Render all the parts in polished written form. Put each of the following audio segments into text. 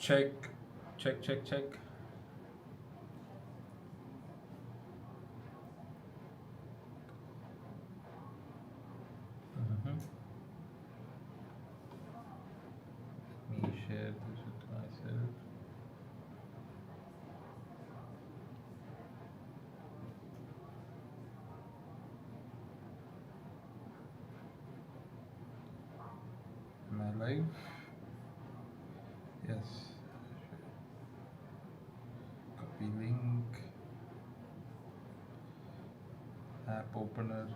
Check, check, check, check. Mhm. Me share this with myself. Am I live? Yes. Copy link. App opener.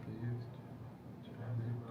Paste. Change it.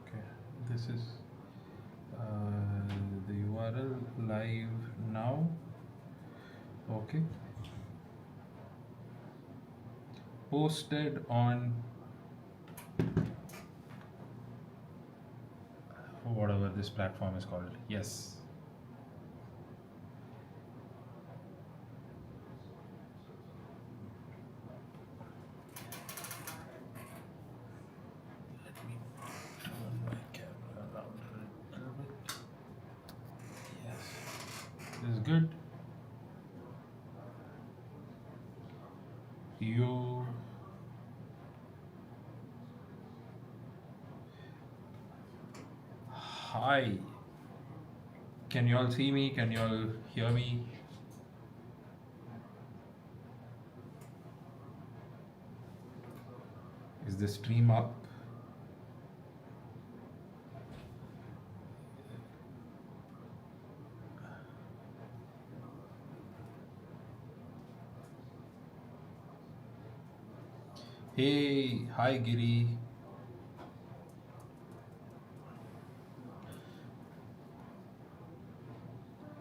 Okay. This is the URL live now. Okay. Posted on whatever this platform is called. Yes. Let me turn my camera around a little bit. Yes. This is good. You Hi. Can you all see me? Can you all hear me? Is the stream up? Hey, hi Giri.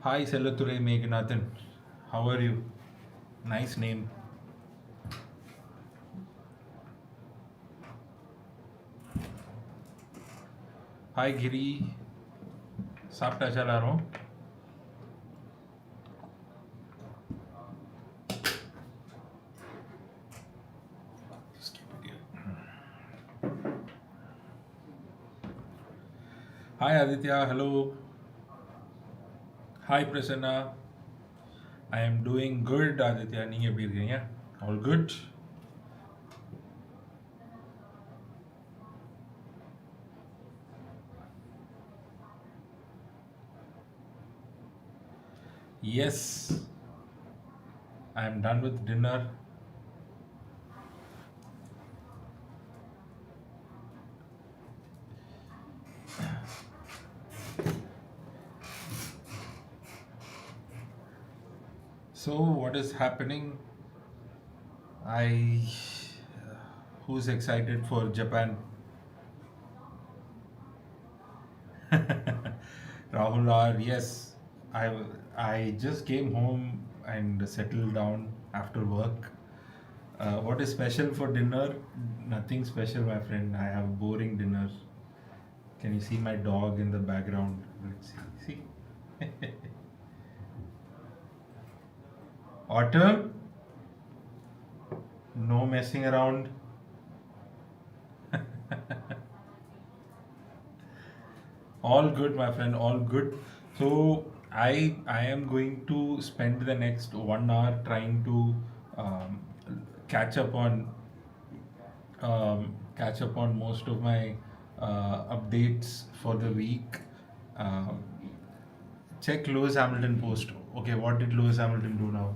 Hi Selature Meghnathan. How are you? Nice name. Hi Giri. सापटा चला रहा हूँ. Just keep it here. Hi Aditya. Hello. Hi Prasanna. I am doing good Aditya. நீங்க எப்படி இருக்கீங்க? All good? Yes. I am done with dinner. So what is happening? I Who's excited for Japan? Rahul R, yes. I I just came home and settled down after work. What is special for dinner? Nothing special, my friend. I have boring dinner. Can you see my dog in the background? Let's see. See? Autumn? No messing around. All good, my friend. All good. So I am going to spend the next 1 hour trying to catch up on catch up on most of my updates for the week. Um, Check Lewis Hamilton post. Okay, what did Lewis Hamilton do now?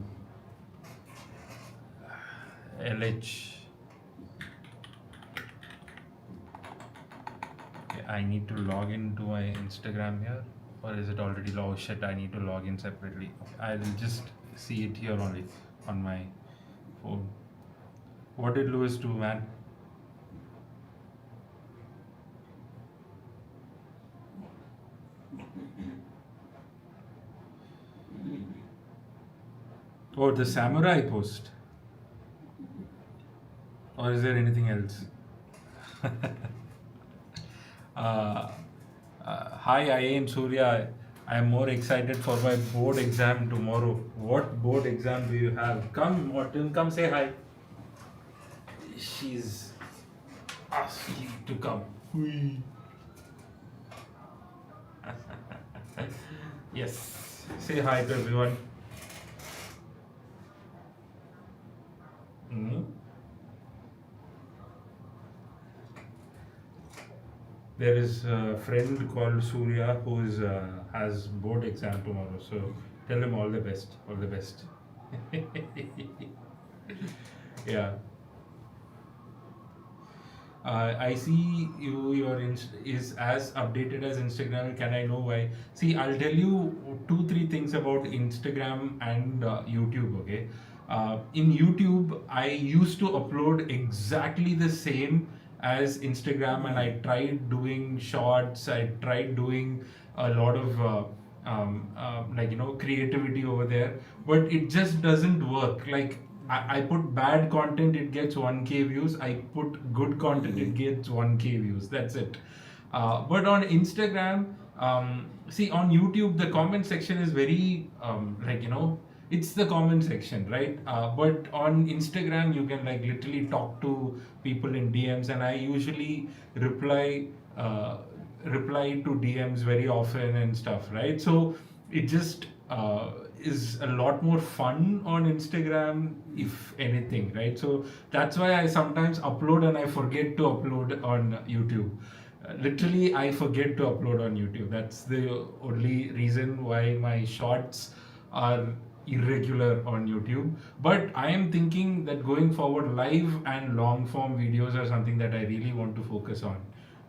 LH. Okay, I need to log into my Instagram here, or is it already logged? Oh shit, I need to log in separately. Okay, I'll just see it here only on my phone. What did Lewis do, man? Oh, the samurai post. Or is there anything else? uh, Hi, I am Surya. I am more excited for my board exam tomorrow. What board exam do you have? Come, Morton, come say hi. She's asking to come. Hui. Yes, say hi to everyone. Hmm. There is a friend called Surya who is has board exam tomorrow. So tell him all the best. All the best. Yeah. I see your is as updated as Instagram. Can I know why? See, I'll tell you two, three things about Instagram and YouTube. Okay, in YouTube, I used to upload exactly the same as Instagram, and I tried doing shorts. I tried doing a lot of like creativity over there, but it just doesn't work. Like I put bad content, it gets 1K views. I put good content, it gets 1K views. That's it. But on Instagram, see, on YouTube, the comment section is very, it's the comment section, right? But on Instagram, you can like literally talk to people in DMs, and I usually reply. Reply to DMs very often and stuff, right? So it just is a lot more fun on Instagram, if anything, right? So that's why I sometimes upload and I forget to upload on YouTube. Literally, I forget to upload on YouTube. That's the only reason why my shorts are irregular on YouTube. But I am thinking that going forward, live and long form videos are something that I really want to focus on.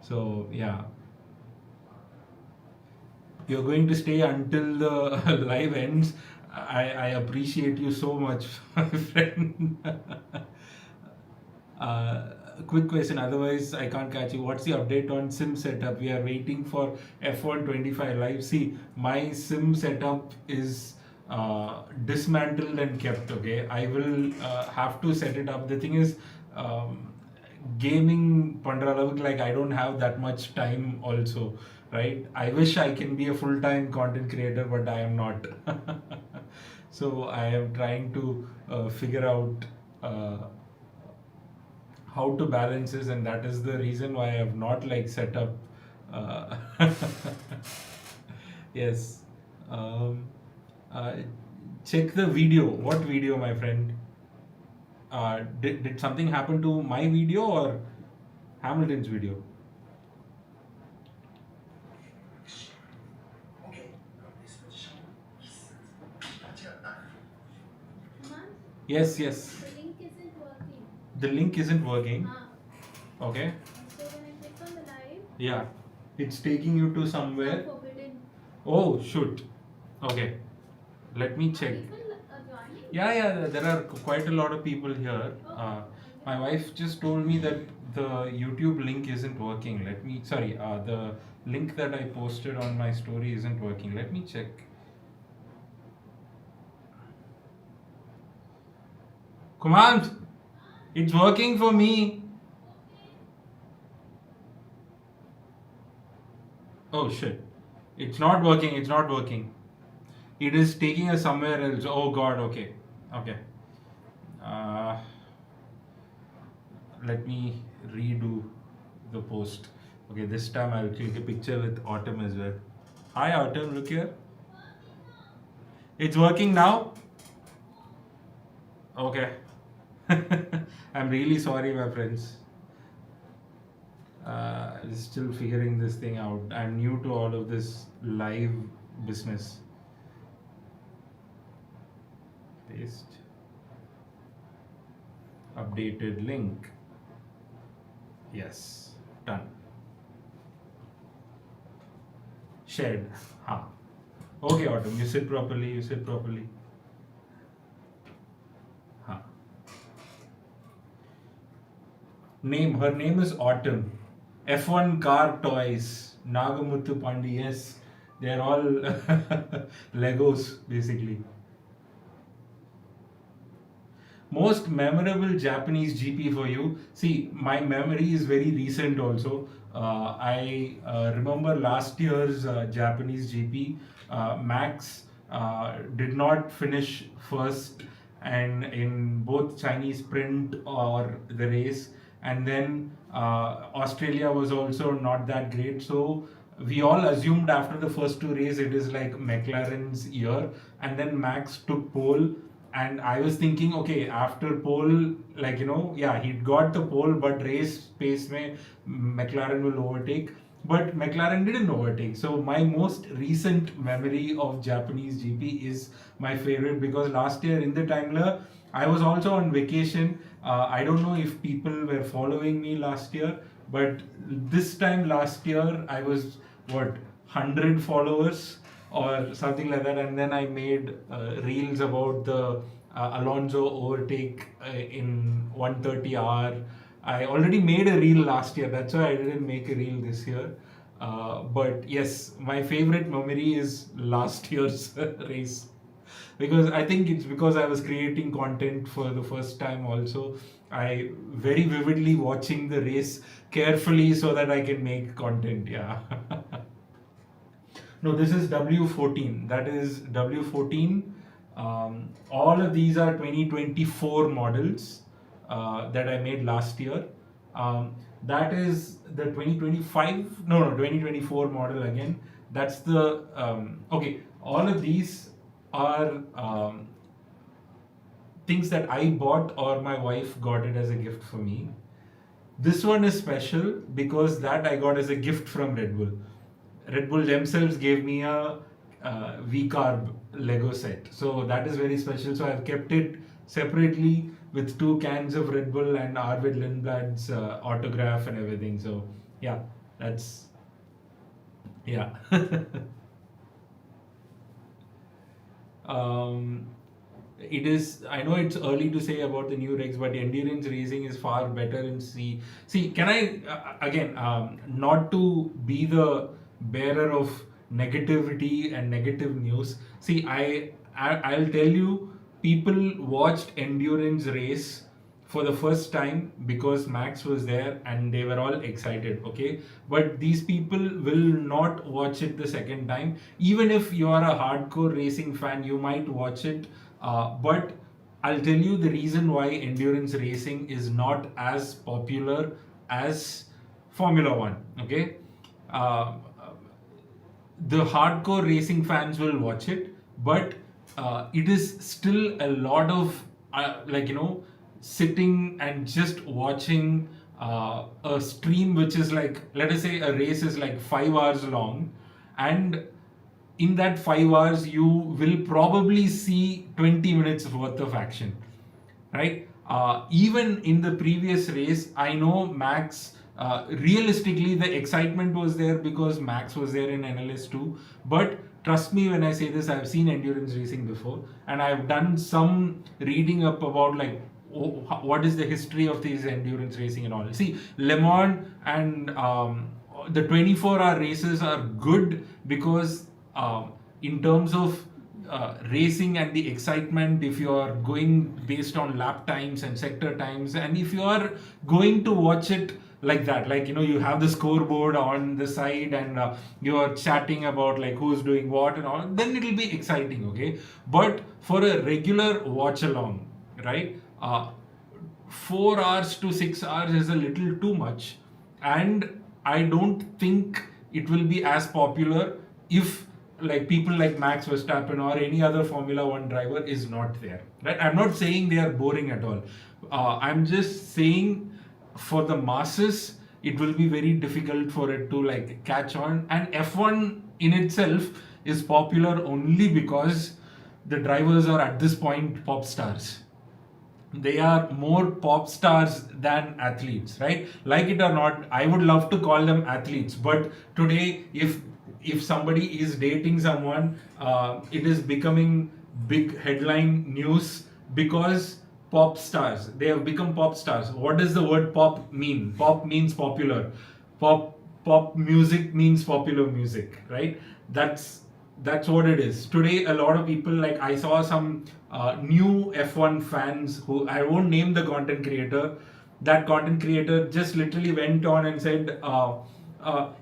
So, yeah, you're going to stay until the live ends. I appreciate you so much, my friend. Uh, Quick question, otherwise I can't catch you. What's the update on sim setup? We are waiting for F125 live. See, my sim setup is dismantled and kept. Okay, I will have to set it up. The thing is, gaming பண்ற அளவுக்கு like I don't have that much time also, right? I wish I can be a full-time content creator, but I am not. So I am trying to figure out how to balance this, and that is the reason why I have not like set up. Uh, yes. Um, uh, Check the video. What video, my friend? Did something happen to my video or Hamilton's video? Yes, yes. The link isn't working. The link isn't working. Okay. So when I click on the live, Yeah. It's taking you to somewhere. forbidden. Oh, shoot. Okay. Let me check. People are joining. Yeah, there are quite a lot of people here. My wife just told me that the YouTube link isn't working. The link that I posted on my story isn't working. Let me check. Command, it's working for me. Oh shit. It's not working. It's not working. It is taking us somewhere else. Oh god, okay. Okay. Uh, Let me redo the post. Okay, this time I'll click a picture with Autumn as well. Hi Autumn, look here. It's working now? Okay. I'm really sorry, my friends. Still figuring this thing out. I'm new to all of this live business. Paste. Updated link. Yes, done. Shared. Ha. Okay, Autumn, you sit properly, you sit properly. Ha. Her name is Autumn. F1 car toys. Nagamuthu Pandi, yes. They're all Legos, basically. Most memorable Japanese GP for you? See, my memory is very recent also. I remember last year's Japanese GP. Max did not finish first, and in both Chinese sprint or the race, and then Australia was also not that great. So we all assumed after the first two races it is like McLaren's year, and then Max took pole, and I was thinking, okay, after pole, like yeah, he got the pole, but race pace mein McLaren will overtake. But McLaren didn't overtake. So my most recent memory of Japanese GP is my favorite, because last year in the Daimler, I was also on vacation. I don't know if people were following me last year, but this time last year I was what 100 followers or something like that, and then I made reels about the Alonso overtake in 130 hour. I already made a reel last year, that's why I didn't make a reel this year. But yes, my favorite memory is last year's race, because I think it's because I was creating content for the first time also. I very vividly watching the race carefully so that I can make content. Yeah. No, this is W14. That is W14. All of these are 2024 models that I made last year. That is the 2025, no, 2024 model again. That's the, okay, all of these are things that I bought or my wife got it as a gift for me. This one is special because that I got as a gift from Red Bull. Red Bull themselves gave me a V-carb Lego set. So that is very special. So I've kept it separately with 2 cans of Red Bull and Arvid Lindblad's autograph and everything. So yeah, that's, yeah. It is, I know it's early to say about the new regs, but endurance racing is far better in C. See, can I, again, not to be the bearer of negativity and negative news. See, I'll tell you, people watched endurance race for the first time because Max was there and they were all excited, okay? But these people will not watch it the second time. Even if you are a hardcore racing fan, you might watch it. But I'll tell you the reason why endurance racing is not as popular as Formula One, okay? The hardcore racing fans will watch it, but it is still a lot of sitting and just watching a stream which is like, let us say a race is like 5 hours long, and in that 5 hours you will probably see 20 minutes worth of action, right? Even in the previous race, I know Max, realistically, the excitement was there because Max was there in NLS2. But trust me when I say this, I've seen endurance racing before, and I've done some reading up about like what is the history of these endurance racing and all. See, Le Mans and the 24-hour races are good because in terms of racing and the excitement, if you are going based on lap times and sector times, and if you are going to watch it like that, like you have the scoreboard on the side and you are chatting about like who's doing what and all, then it will be exciting, okay? But for a regular watch along, right, 4 hours to 6 hours is a little too much, and I don't think it will be as popular if like people like Max Verstappen or any other Formula One driver is not there, right? I'm not saying they are boring at all. I'm just saying for the masses, it will be very difficult for it to like catch on. And F1 in itself is popular only because the drivers are at this point pop stars. They are more pop stars than athletes, right? Like it or not, I would love to call them athletes, but today, if somebody is dating someone, it is becoming big headline news because pop stars, they have become pop stars. What does the word pop mean? Pop means popular. Pop music means popular music, right? That's what it is today. A lot of people, like I saw some new F1 fans, who I won't name the content creator. That content creator just literally went on and said,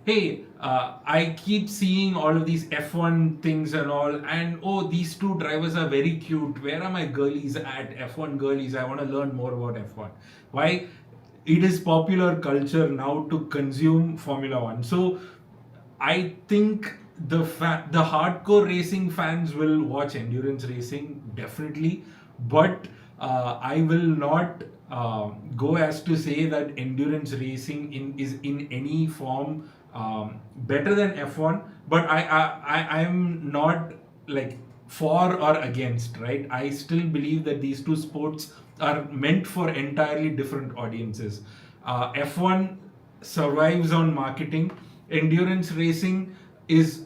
hey, I keep seeing all of these F1 things and all, and oh, these two drivers are very cute. Where are my girlies at? F1 girlies, I want to learn more about F1. Why? It is popular culture now to consume Formula One. So I think the hardcore racing fans will watch endurance racing definitely, but I will not go as to say that endurance racing is in any form better than F1. But I'm not like for or against, right? I still believe that these two sports are meant for entirely different audiences. F1 survives on marketing. Endurance racing is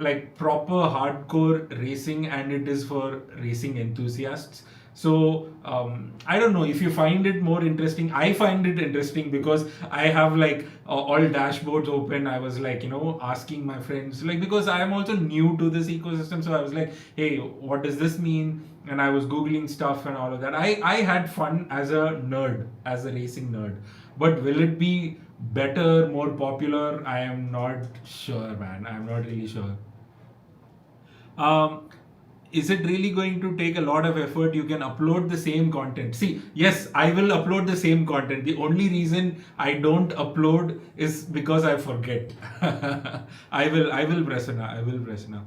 like proper hardcore racing, and it is for racing enthusiasts. So I don't know if you find it more interesting. I find it interesting because I have like all dashboards open. I was like, asking my friends, like, because I am also new to this ecosystem. So I was like, hey, what does this mean? And I was Googling stuff and all of that. I had fun as a nerd, as a racing nerd. But will it be better, more popular? I am not sure, man. I'm not really sure. um, is it really going to take a lot of effort? You can upload the same content. See, yes, I will upload the same content. The only reason I don't upload is because I forget. I will Prasanna. I will Prasanna.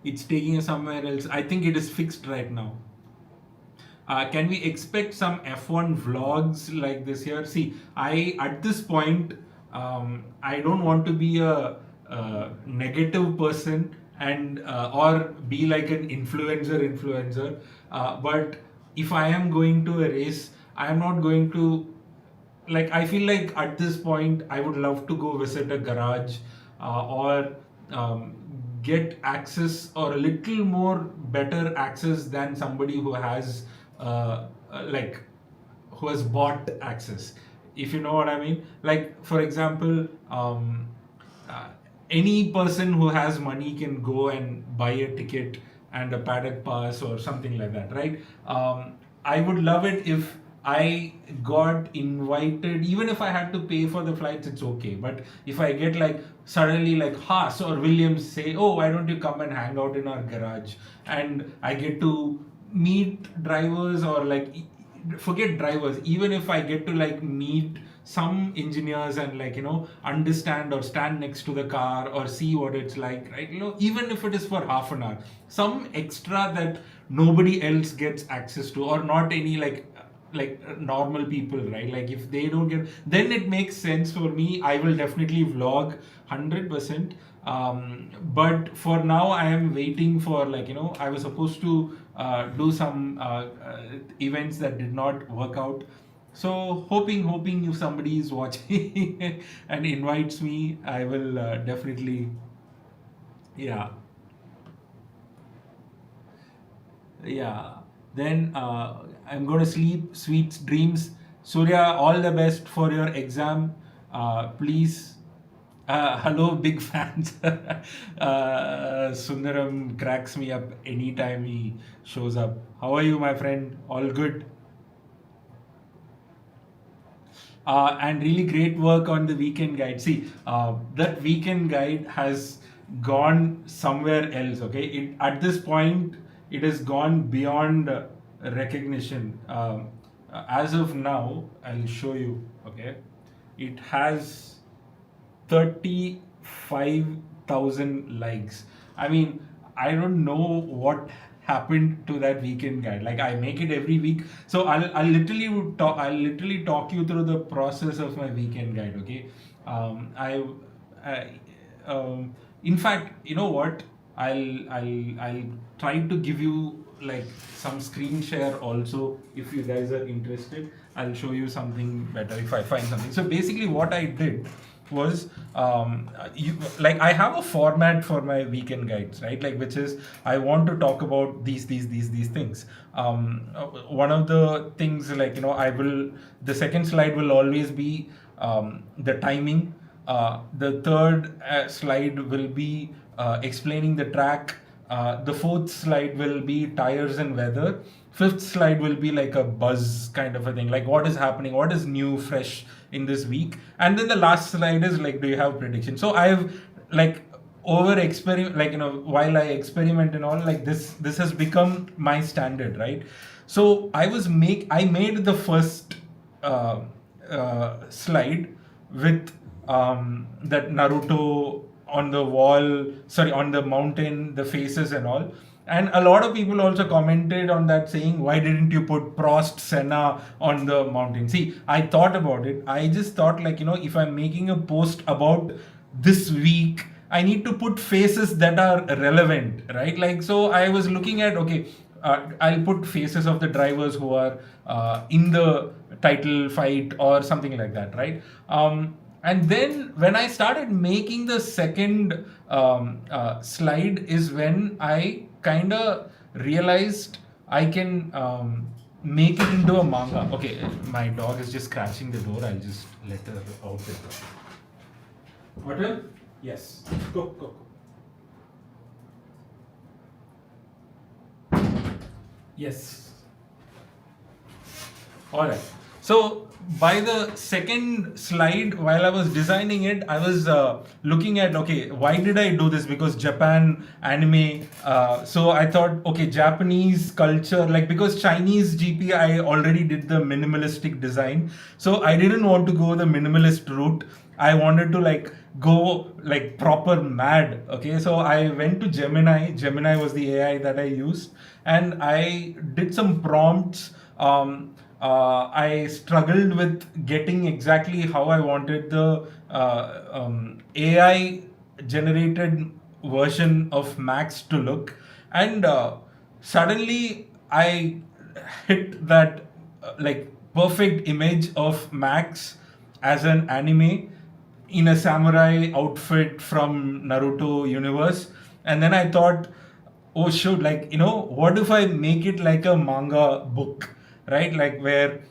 It's taking us somewhere else. I think it is fixed right now. Can we expect some F1 vlogs like this year? See, I at this point, I don't want to be a negative person and or be like an influencer. But if I am going to a race, I am not going to, like, I feel like at this point I would love to go visit a garage, or um, get access, or a little more better access than somebody who has like who has bought access, if you know what I mean. Like, for example, uh, any person who has money can go and buy a ticket and a paddock pass or something like that, right? I would love it if I got invited, even if I had to pay for the flights, it's okay. But if I get like suddenly like Haas or Williams say, oh, why don't you come and hang out in our garage? And I get to meet drivers, or like forget drivers, even if I get to like meet some engineers and like understand or stand next to the car or see what it's like, right? Even if it is for half an hour, some extra that nobody else gets access to, or not any like normal people, right? Like if they don't get, then it makes sense for me. I will definitely vlog 100%. But for now I am waiting for, like, I was supposed to do some events that did not work out. So hoping if somebody is watching and invites me, I will definitely, yeah. Yeah. Then I'm going to sleep. Sweet dreams. Surya, all the best for your exam. Please. Hello, big fans. Sundaram cracks me up anytime he shows up. How are you, my friend? All good? And really great work on the weekend guide. See, that weekend guide has gone somewhere else. Okay, at this point it has gone beyond recognition. As of now, I'll show you. Okay, it has 35,000 likes. I mean, I don't know what happened to that weekend guide. Like I make it every week, so I'll literally talk you through the process of my weekend guide. Okay, I in fact, you know what? I'll try to give you like some screen share also if you guys are interested. I'll show you something better if I find something. So basically, what I did was like I have a format for my weekend guides, right? Like which is I want to talk about these things. One of the things, like, you know, I will the second slide will always be the timing. The third slide will be explaining the track. The fourth slide will be tires and weather. Fifth slide will be like a buzz kind of a thing, like what is happening, what is new, fresh in this week. And then the last slide is like, do you have prediction? So I've like over experiment, like, you know, while I experiment and all, like this has become my standard, right? So I made the first slide with that Naruto on the wall, sorry, on the mountain, the faces and all. And a lot of people also commented on that saying, why didn't you put Prost, Senna on the mountain? See, I thought about it. I just thought, like, you know, if I'm making a post about this week, I need to put faces that are relevant, right? Like, so I was looking at, okay, I'll put faces of the drivers who are in the title fight or something like that, right? And then when I started making the second slide is when I kind of realized I can make it into a manga. Okay, my dog is just scratching the door. I'll just let her out. Water? Yes. Go. Yes. All right. So by the second slide, while I was designing it, I was looking at, okay, why did I do this? Because Japan anime. So I thought, okay, Japanese culture, like, because Chinese GP, I already did the minimalistic design. So I didn't want to go the minimalist route. I wanted to like go like proper mad. Okay, so I went to Gemini. Gemini was the AI that I used, and I did some prompts. I struggled with getting exactly how I wanted the AI generated version of Max to look, and suddenly I hit that like perfect image of Max as an anime in a samurai outfit from Naruto universe. And then I thought, oh shoot, like, you know, what if I make it like a manga book, right? Like where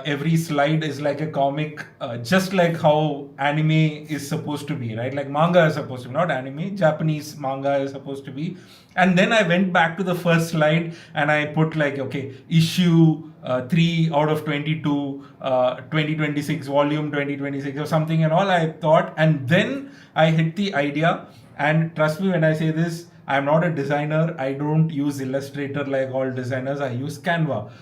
every slide is like a comic, just like how anime is supposed to be, right? Like manga is supposed to be, not anime, Japanese manga is supposed to be. And then I went back to the first slide and I put like, okay, issue 3 out of 22, 2026, volume 2026 or something and all, I thought. And then I hit the idea. And trust me when I say this, I'm not a designer. I don't use Illustrator like all designers. I use Canva.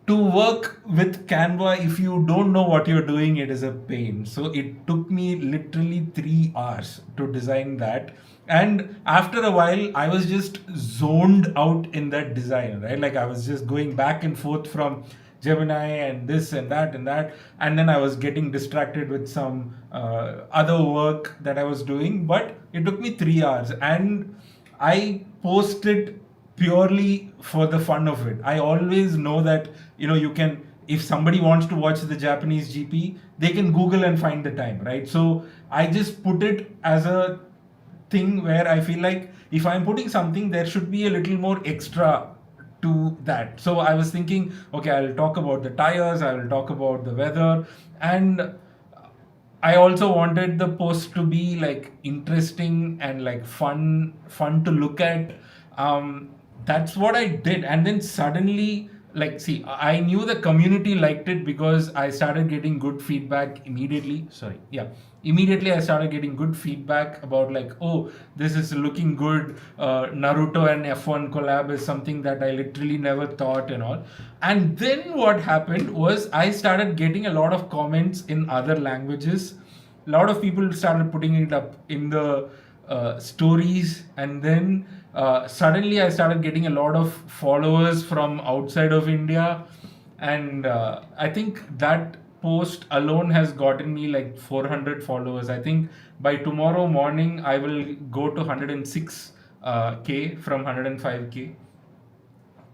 To work with Canva, if you don't know what you're doing, it is a pain. So it took me literally 3 hours to design that. And after a while, I was just zoned out in that design, right? Like I was just going back and forth from Gemini and this and that and that. And then I was getting distracted with some other work that I was doing. But it took me 3 hours. And I posted purely for the fun of it. I always know that, you know, you can, if somebody wants to watch the Japanese GP, they can Google and find the time, right? So I just put it as a thing where I feel like if I'm putting something, there should be a little more extra to that. So I was thinking, okay, I'll talk about the tires, I will talk about the weather, and I also wanted the post to be like interesting and like fun to look at. That's what I did, and then suddenly, like, see, I knew the community liked it because I started getting good feedback immediately. Immediately I started getting good feedback about like, oh, this is looking good. Naruto and F1 collab is something that I literally never thought and all. And then what happened was I started getting a lot of comments in other languages. A lot of people started putting it up in the stories, and then suddenly I started getting a lot of followers from outside of India, and I think that post alone has gotten me like 400 followers. I think by tomorrow morning I will go to 106 k from 105k.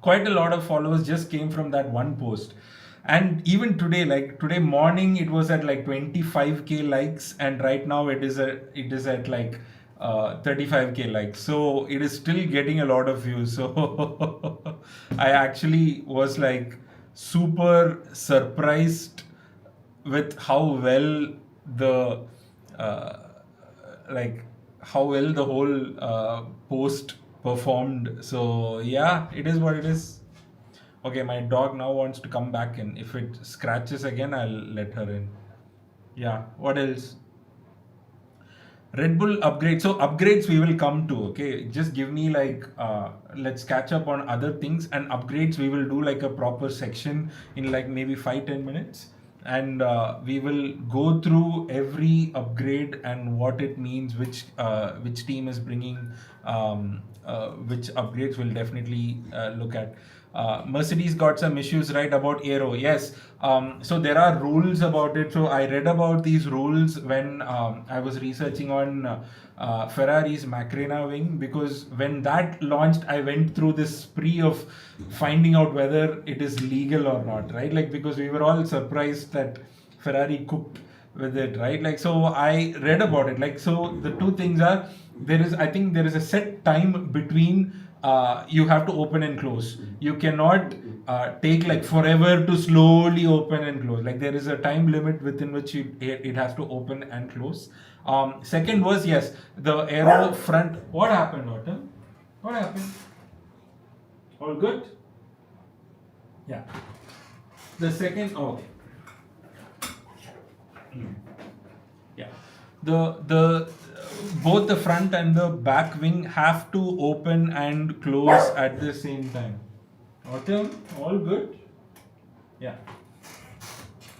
Quite a lot of followers just came from that one post. And even today, like today morning, it was at like 25k likes, and right now it is at like 35k likes. So it is still getting a lot of views. So I actually was like super surprised with how well the uh, like how well the whole post performed. So yeah, it is what it is. Okay, my dog now wants to come back in. If it scratches again, I'll let her in. Yeah, what else? Red Bull upgrade. So upgrades we will come to. Okay, just give me like let's catch up on other things, and upgrades we will do like a proper section in like maybe 5-10 minutes, and we will go through every upgrade and what it means, which team is bringing which upgrades we'll definitely look at. Mercedes got some issues right about aero. Yes. So there are rules about it. So I read about these rules when I was researching on Ferrari's Macarena wing, because when that launched, I went through this spree of finding out whether it is legal or not, right? Like, because we were all surprised that Ferrari cooked with it, right? Like, so I read about it. Like, so the two things are, I think there is a set time between you have to open and close. You cannot take like forever to slowly open and close. Like, there is a time limit within which it has to open and close. Second was, yes, the aero front. What happened, Autumn? What happened? All good? Yeah. The second, oh, okay. Yeah. The both the front and the back wing have to open and close at the same time. Autumn, all good? Yeah.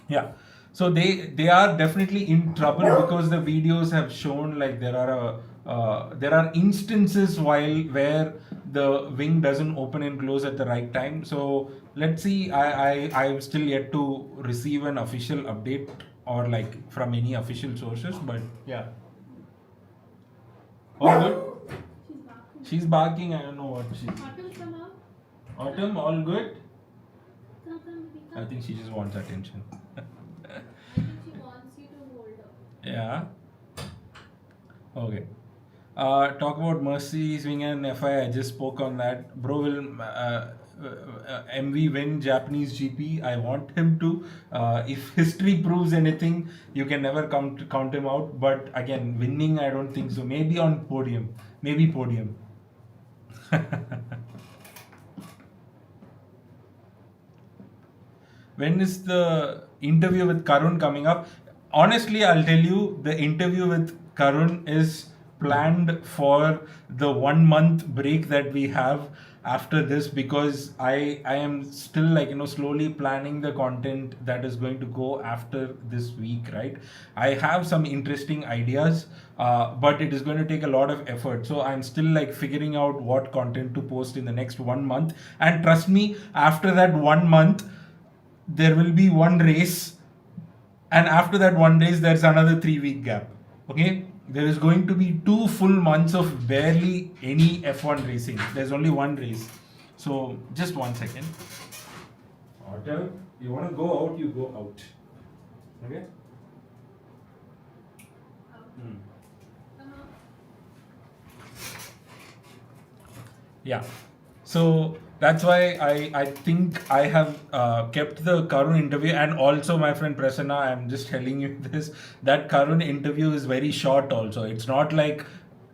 Yeah. So they are definitely in trouble, because the videos have shown like there are instances where the wing doesn't open and close at the right time. So let's see. I'm still yet to receive an official update or like from any official sources, but yeah. All good. She's barking. She's barking. I don't know what she. Autumn, come out. Autumn, all good. Come, baby, I come. think she just wants attention. I think she wants you to hold her. Yeah. Okay. Talk about Mercy's wing and FI. I just spoke on that. Bro will MV win Japanese GP. I want him to. If history proves anything, you can never count him out. But again, winning, I don't think so. Maybe on podium. Maybe podium. When is the interview with Karun coming up? Honestly, I'll tell you, the interview with Karun is planned for the 1 month break that we have after this, because I am still like slowly planning the content that is going to go after this week, right? I have some interesting ideas, but it is going to take a lot of effort. So I'm still like figuring out what content to post in the next 1 month, and trust me, after that 1 month there will be one race, and after that one race there's another 3 week gap. Okay, there is going to be 2 full months of barely any F1 racing. There's only one race. So just 1 second. Otter, you want to go out, you go out. Okay. Out. Hmm. Come out. Yeah. So that's why I think I have kept the Karun interview, and also my friend Prasanna, I'm just telling you this, that Karun interview is very short also. It's not like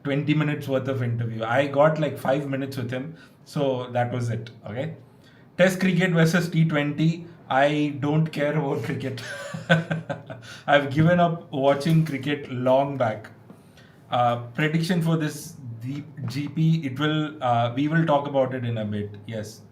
20 minutes worth of interview. I got like 5 minutes with him. So that was it. Okay. Test cricket versus T20. I don't care about cricket. I've given up watching cricket long back. Prediction for this GP, it will we will talk about it in a bit. Yes.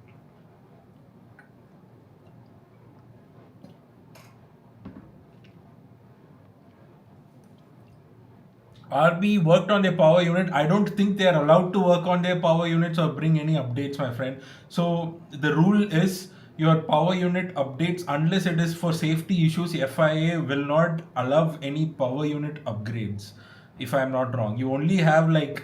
RB worked on their power unit. I don't think they are allowed to work on their power units or bring any updates, my friend. So the rule is your power unit updates unless it is for safety issues. FIA will not allow any power unit upgrades. If I'm not wrong, you only have like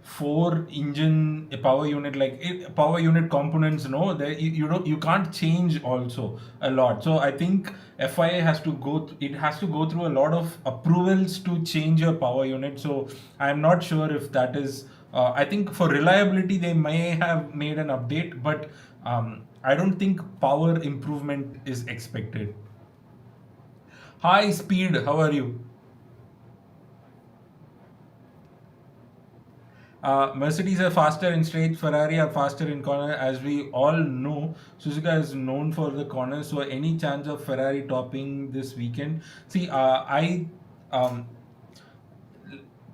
four engine power unit power unit components. No, you don't, you can't change also a lot. So I think FIA has to it has to go through a lot of approvals to change your power unit. So I'm not sure if that is I think for reliability they may have made an update, but I don't think power improvement is expected. High speed, how are you? Mercedes are faster in straight, Ferrari are faster in corner. As we all know, Suzuka is known for the corners. So any chance of Ferrari topping this weekend? See, I um,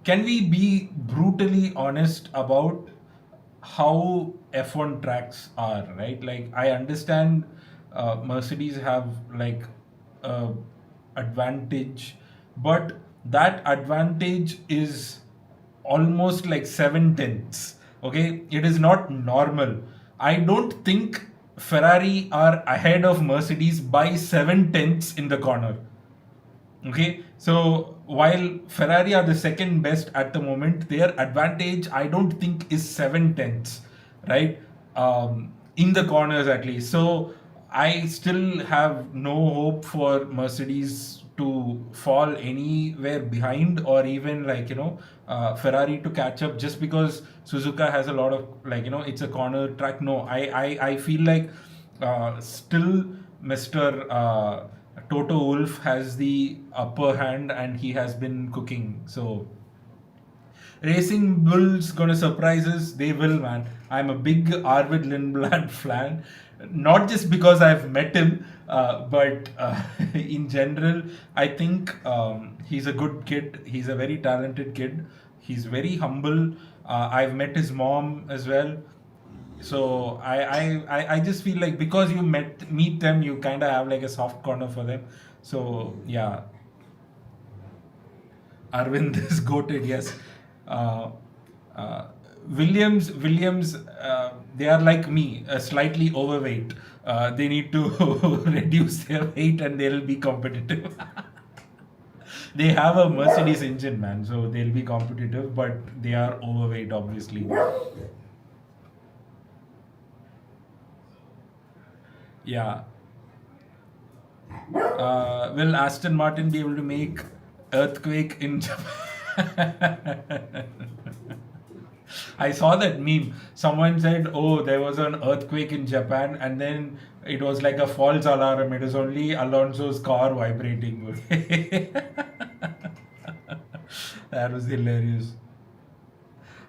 can we be brutally honest about how F1 tracks are, right? Like, I understand Mercedes have like a advantage, but that advantage is almost like 7 tenths. Okay, it is not normal. I don't think Ferrari are ahead of Mercedes by 7 tenths in the corner. Okay, so while Ferrari are the second best at the moment, their advantage I don't think is 7 tenths, right? In the corners at least. So I still have no hope for Mercedes to fall anywhere behind, or even Ferrari to catch up, just because Suzuka has a lot of it's a corner track. No, I feel like still Mr. Toto Wolff has the upper hand and he has been cooking. So Racing Bulls gonna surprise us. They will, man. I'm a big Arvid Lindblad fan, not just because I've met him, but in general, I think he's a good kid. He's a very talented kid. He's very humble. I've met his mom as well. So I just feel like because you meet them, you kind of have like a soft corner for them. So yeah, Arvind is goated. Yes, uh, uh, Williams, they are like me, slightly overweight. They need to reduce their weight and they'll be competitive. They have a Mercedes engine, man, so they'll be competitive, but they are overweight, obviously. Yeah. Will Aston Martin be able to make earthquake in Japan? I saw that meme. Someone said, "Oh, there was an earthquake in Japan," and then it was like a false alarm. It was only Alonso's car vibrating. That was hilarious.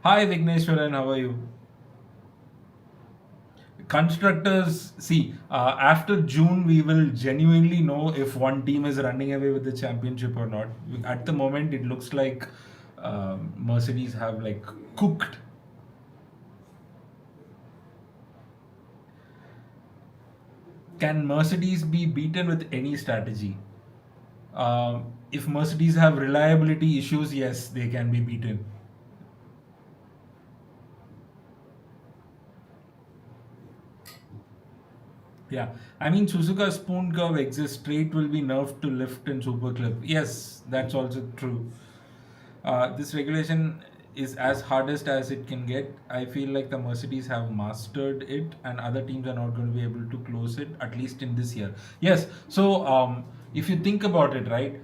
Hi, Vigneshwaran. How are you? Constructors, see, after June we will genuinely know if one team is running away with the championship or not. At the moment it looks like Mercedes have like cooked. Can Mercedes be beaten with any strategy? If Mercedes have reliability issues, yes, they can be beaten. Yeah, I mean Suzuka spoon curve exists. Straight will be nerfed to lift and super clip. Yes, that's also true. This regulation is as hardest as it can get. I feel like the Mercedes have mastered it, and other teams are not going to be able to close it, at least in this year. Yes. So if you think about it, right,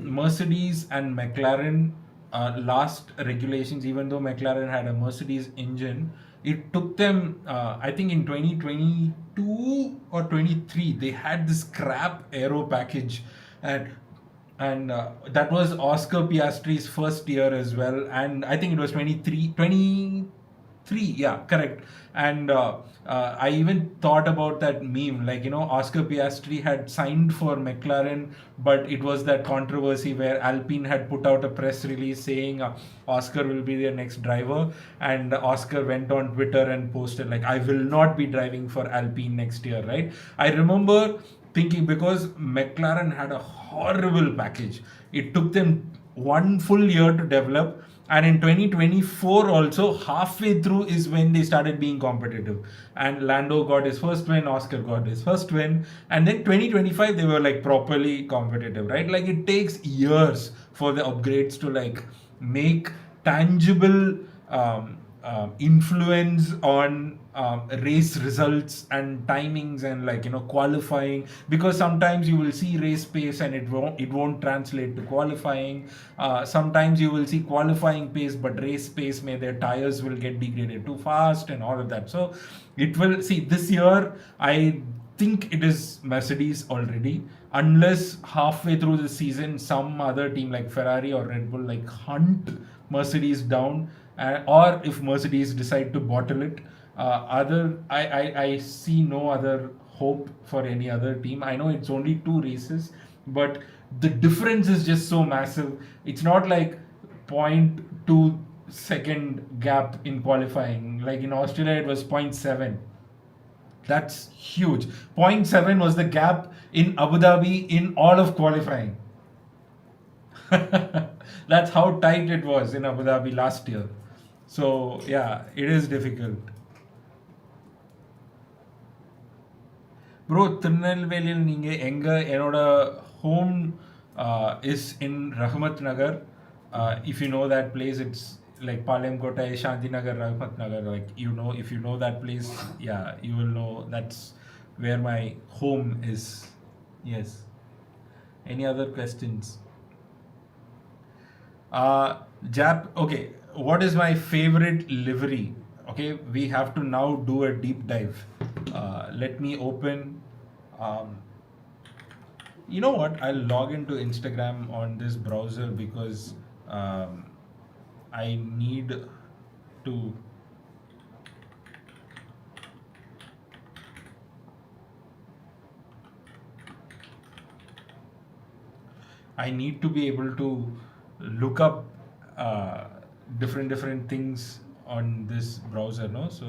Mercedes and McLaren last regulations, even though McLaren had a Mercedes engine, it took them, I think in 2022 or 23, they had this crap aero package, and that was Oscar Piastri's first year as well, and I think it was 23, yeah, correct. And I even thought about that meme, like Oscar Piastri had signed for McLaren, but it was that controversy where Alpine had put out a press release saying Oscar will be their next driver, and Oscar went on Twitter and posted like, I will not be driving for Alpine next year, right? I remember thinking, because McLaren had a horrible package. It took them one full year to develop, and in 2024 also halfway through is when they started being competitive, and Lando got his first win, Oscar got his first win, and then 2025 they were like properly competitive, right? Like it takes years for the upgrades to like make tangible influence on race results and timings and like qualifying, because sometimes you will see race pace and it won't translate to qualifying. Sometimes you will see qualifying pace but race pace may their tires will get degraded too fast and all of that. So it will see this year I think it is Mercedes already, unless halfway through the season some other team like Ferrari or Red Bull like hunt Mercedes down, or if Mercedes decide to bottle it. I see no other hope for any other team. I know it's only two races, but the difference is just so massive. It's not like 0.2 second gap in qualifying. Like in Australia, it was zero point 0.7. That's huge. Zero point 0.7 was the gap in Abu Dhabi in all of qualifying. That's how tight it was in Abu Dhabi last year. So yeah, it is difficult. Bro, திருநெல்வேலியில் நீங்கள் எங்கே என்னோட home is in Rahmat Nagar. If you know that place, it's like Palem Kota, Shanti Nagar, Rahmat Nagar. Like if you know that place, yeah, you will know that's where my home is. Yes. Any other questions? Okay, what is my favorite livery? Okay, we have to now do a deep dive. Let me open. Um, you know what? I'll log into Instagram on this browser because I need to. I need to be able to look up different things on this browser, no? So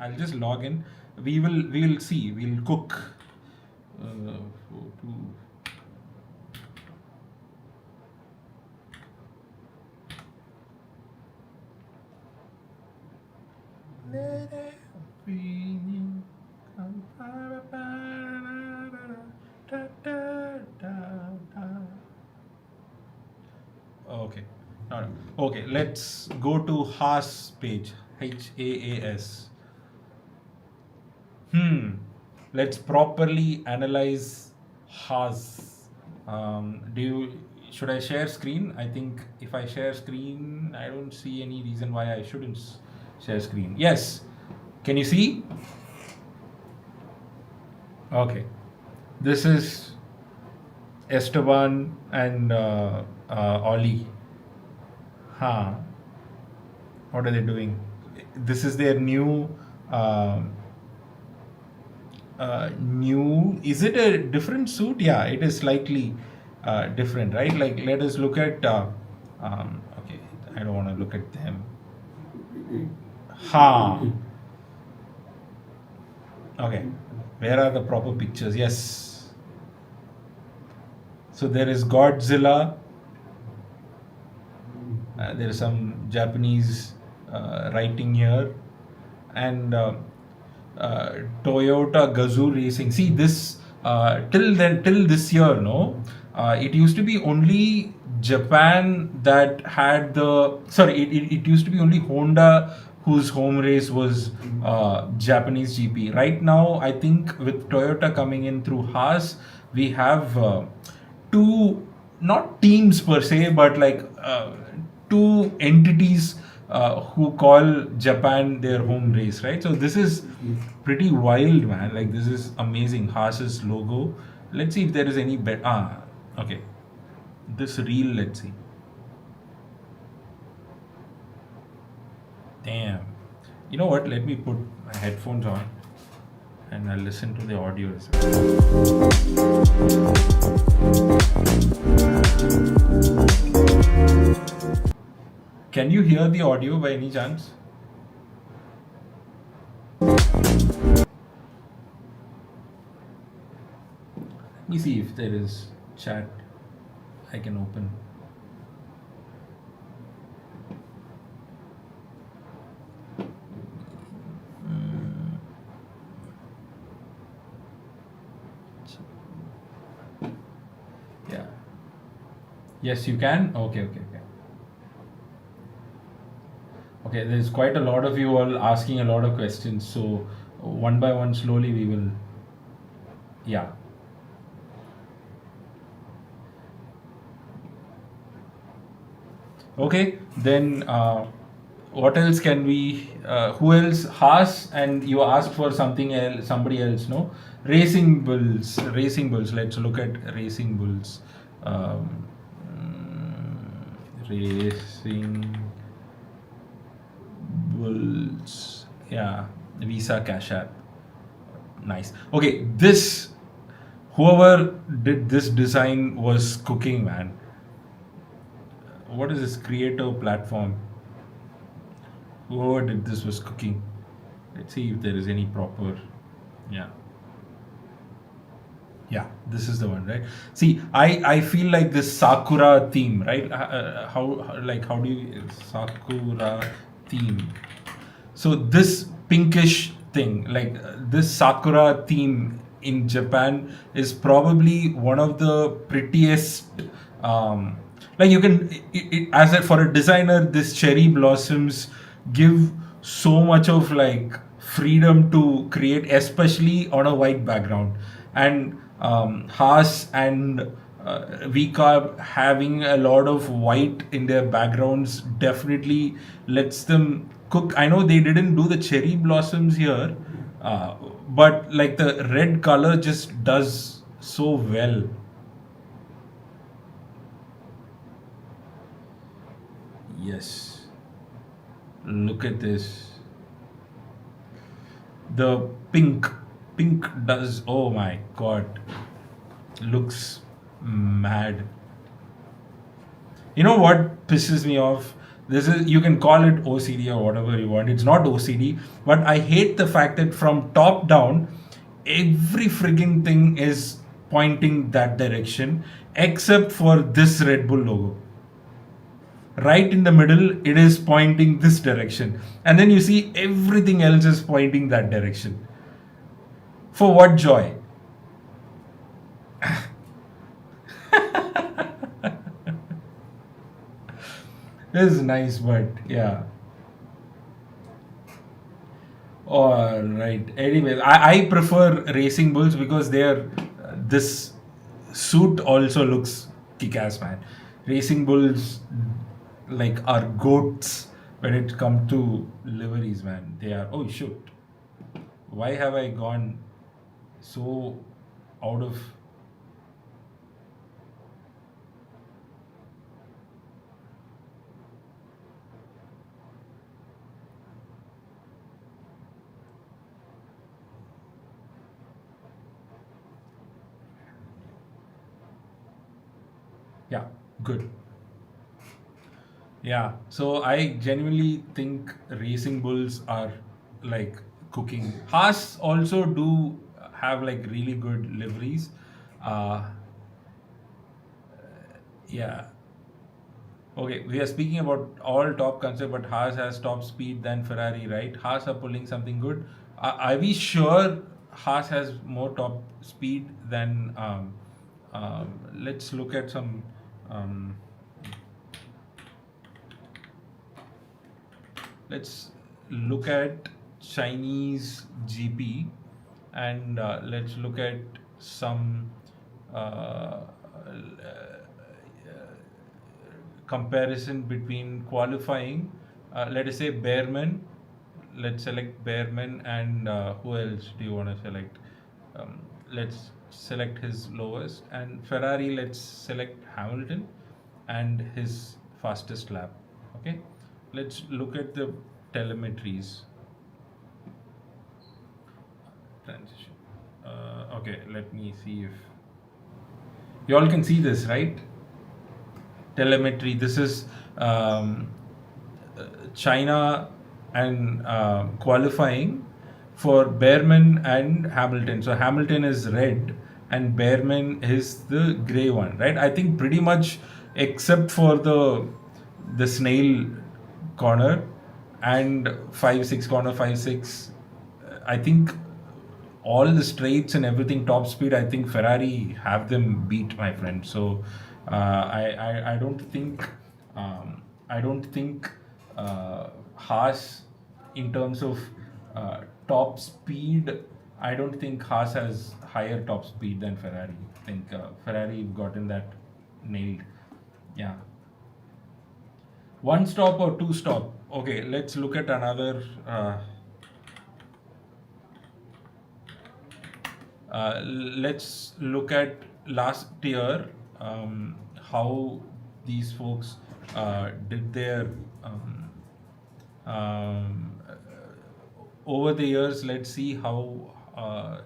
I'll just log in. We will see. We'll cook. Photo. Okay. No, no. Okay, let's go to Haas page. HAAS. Let's properly analyze Haas. Should I share screen? I think if I share screen, I don't see any reason why I shouldn't share screen. Yes. Can you see? Okay. This is Esteban and Ollie. Huh. What are they doing? This is their new. Is it a different suit? Yeah, it is slightly different, right? Like, let us look at. Okay, I don't want to look at them. Ha. Okay, where are the proper pictures? Yes. So there is Godzilla. There is some Japanese writing here, and Toyota Gazoo Racing. See this till this year, no. It used to be only Japan that had the. Sorry, it used to be only Honda whose home race was Japanese GP. Right now, I think with Toyota coming in through Haas, we have two, not teams per se, but like two entities who call Japan their home race, right? So this is pretty wild, man. Like, this is amazing. Haas's logo. Let's see if there is any okay. This reel, let's see. Damn. You know what? Let me put my headphones on and I'll listen to the audio as well. Can you hear the audio by any chance? Let me see if there is chat I can open. Yes, you can. Okay, okay, okay. Okay, there's quite a lot of you all asking a lot of questions. So one by one, slowly we will. Yeah. Okay. Then what else can we? Who else? Haas, and you asked for something else. Somebody else, no? Racing bulls. Racing bulls. Let's look at racing bulls. Um, Racing bulls. Yeah. Visa Cash App. Nice. Okay. This whoever did this design was cooking, man. What is this creative platform? Whoever did this was cooking. Let's see if there is any proper. Yeah. Yeah, this is the one, right? See, I feel like this Sakura theme, right? How do you Sakura theme? So this pinkish thing, like this Sakura theme in Japan, is probably one of the prettiest. Um, like you can, as a, for a designer, this cherry blossoms give so much of like freedom to create, especially on a white background. And Haas and VCarb having a lot of white in their backgrounds definitely lets them cook. I know they didn't do the cherry blossoms here, uh, but like the red color just does so well. Yes, look at this. The pink does. Oh my god, looks mad. You know what pisses me off? This is, you can call it OCD or whatever you want. It's not OCD, but I hate the fact that from top down, every frigging thing is pointing that direction except for this Red Bull logo. Right in the middle, it is pointing this direction, and then you see everything else is pointing that direction. For what joy? This is nice, but yeah. All right. Anyways, I prefer Racing Bulls because they're this suit also looks kick-ass, man. Racing Bulls like are goats when it comes to liveries, man. They are. Oh shoot! Why have I gone so out of? Yeah, good. Yeah, so I genuinely think Racing Bulls are like cooking. Haas also do have like really good liveries. Uh, yeah. Okay, we are speaking about all top concept, but Haas has top speed than Ferrari, right? Haas are pulling something good. Are we sure Haas has more top speed than? Let's look at some. Um, let's look at Chinese GP, and let's look at some uh, comparison between qualifying. Let us say Behrman. Let's select Behrman, and who else do you want to select? Let's select his lowest, and Ferrari. Let's select Hamilton and his fastest lap. Okay, let's look at the telemetries transition. Okay, let me see if you all can see this, right? Telemetry. This is China and qualifying for Behrman and Hamilton. So Hamilton is red and Behrman is the gray one, right? I think pretty much except for the snail corner and 5 6 corner 5 6. I think all the straights and everything top speed. I think Ferrari have them beat, my friend. So I don't think I don't think Haas, in terms of top speed, I don't think Haas has higher top speed than Ferrari. I think Ferrari have gotten that nailed. Yeah. One stop or two stop? Okay, let's look at another. Let's look at last year, how these folks did their um, over the years. Let's see how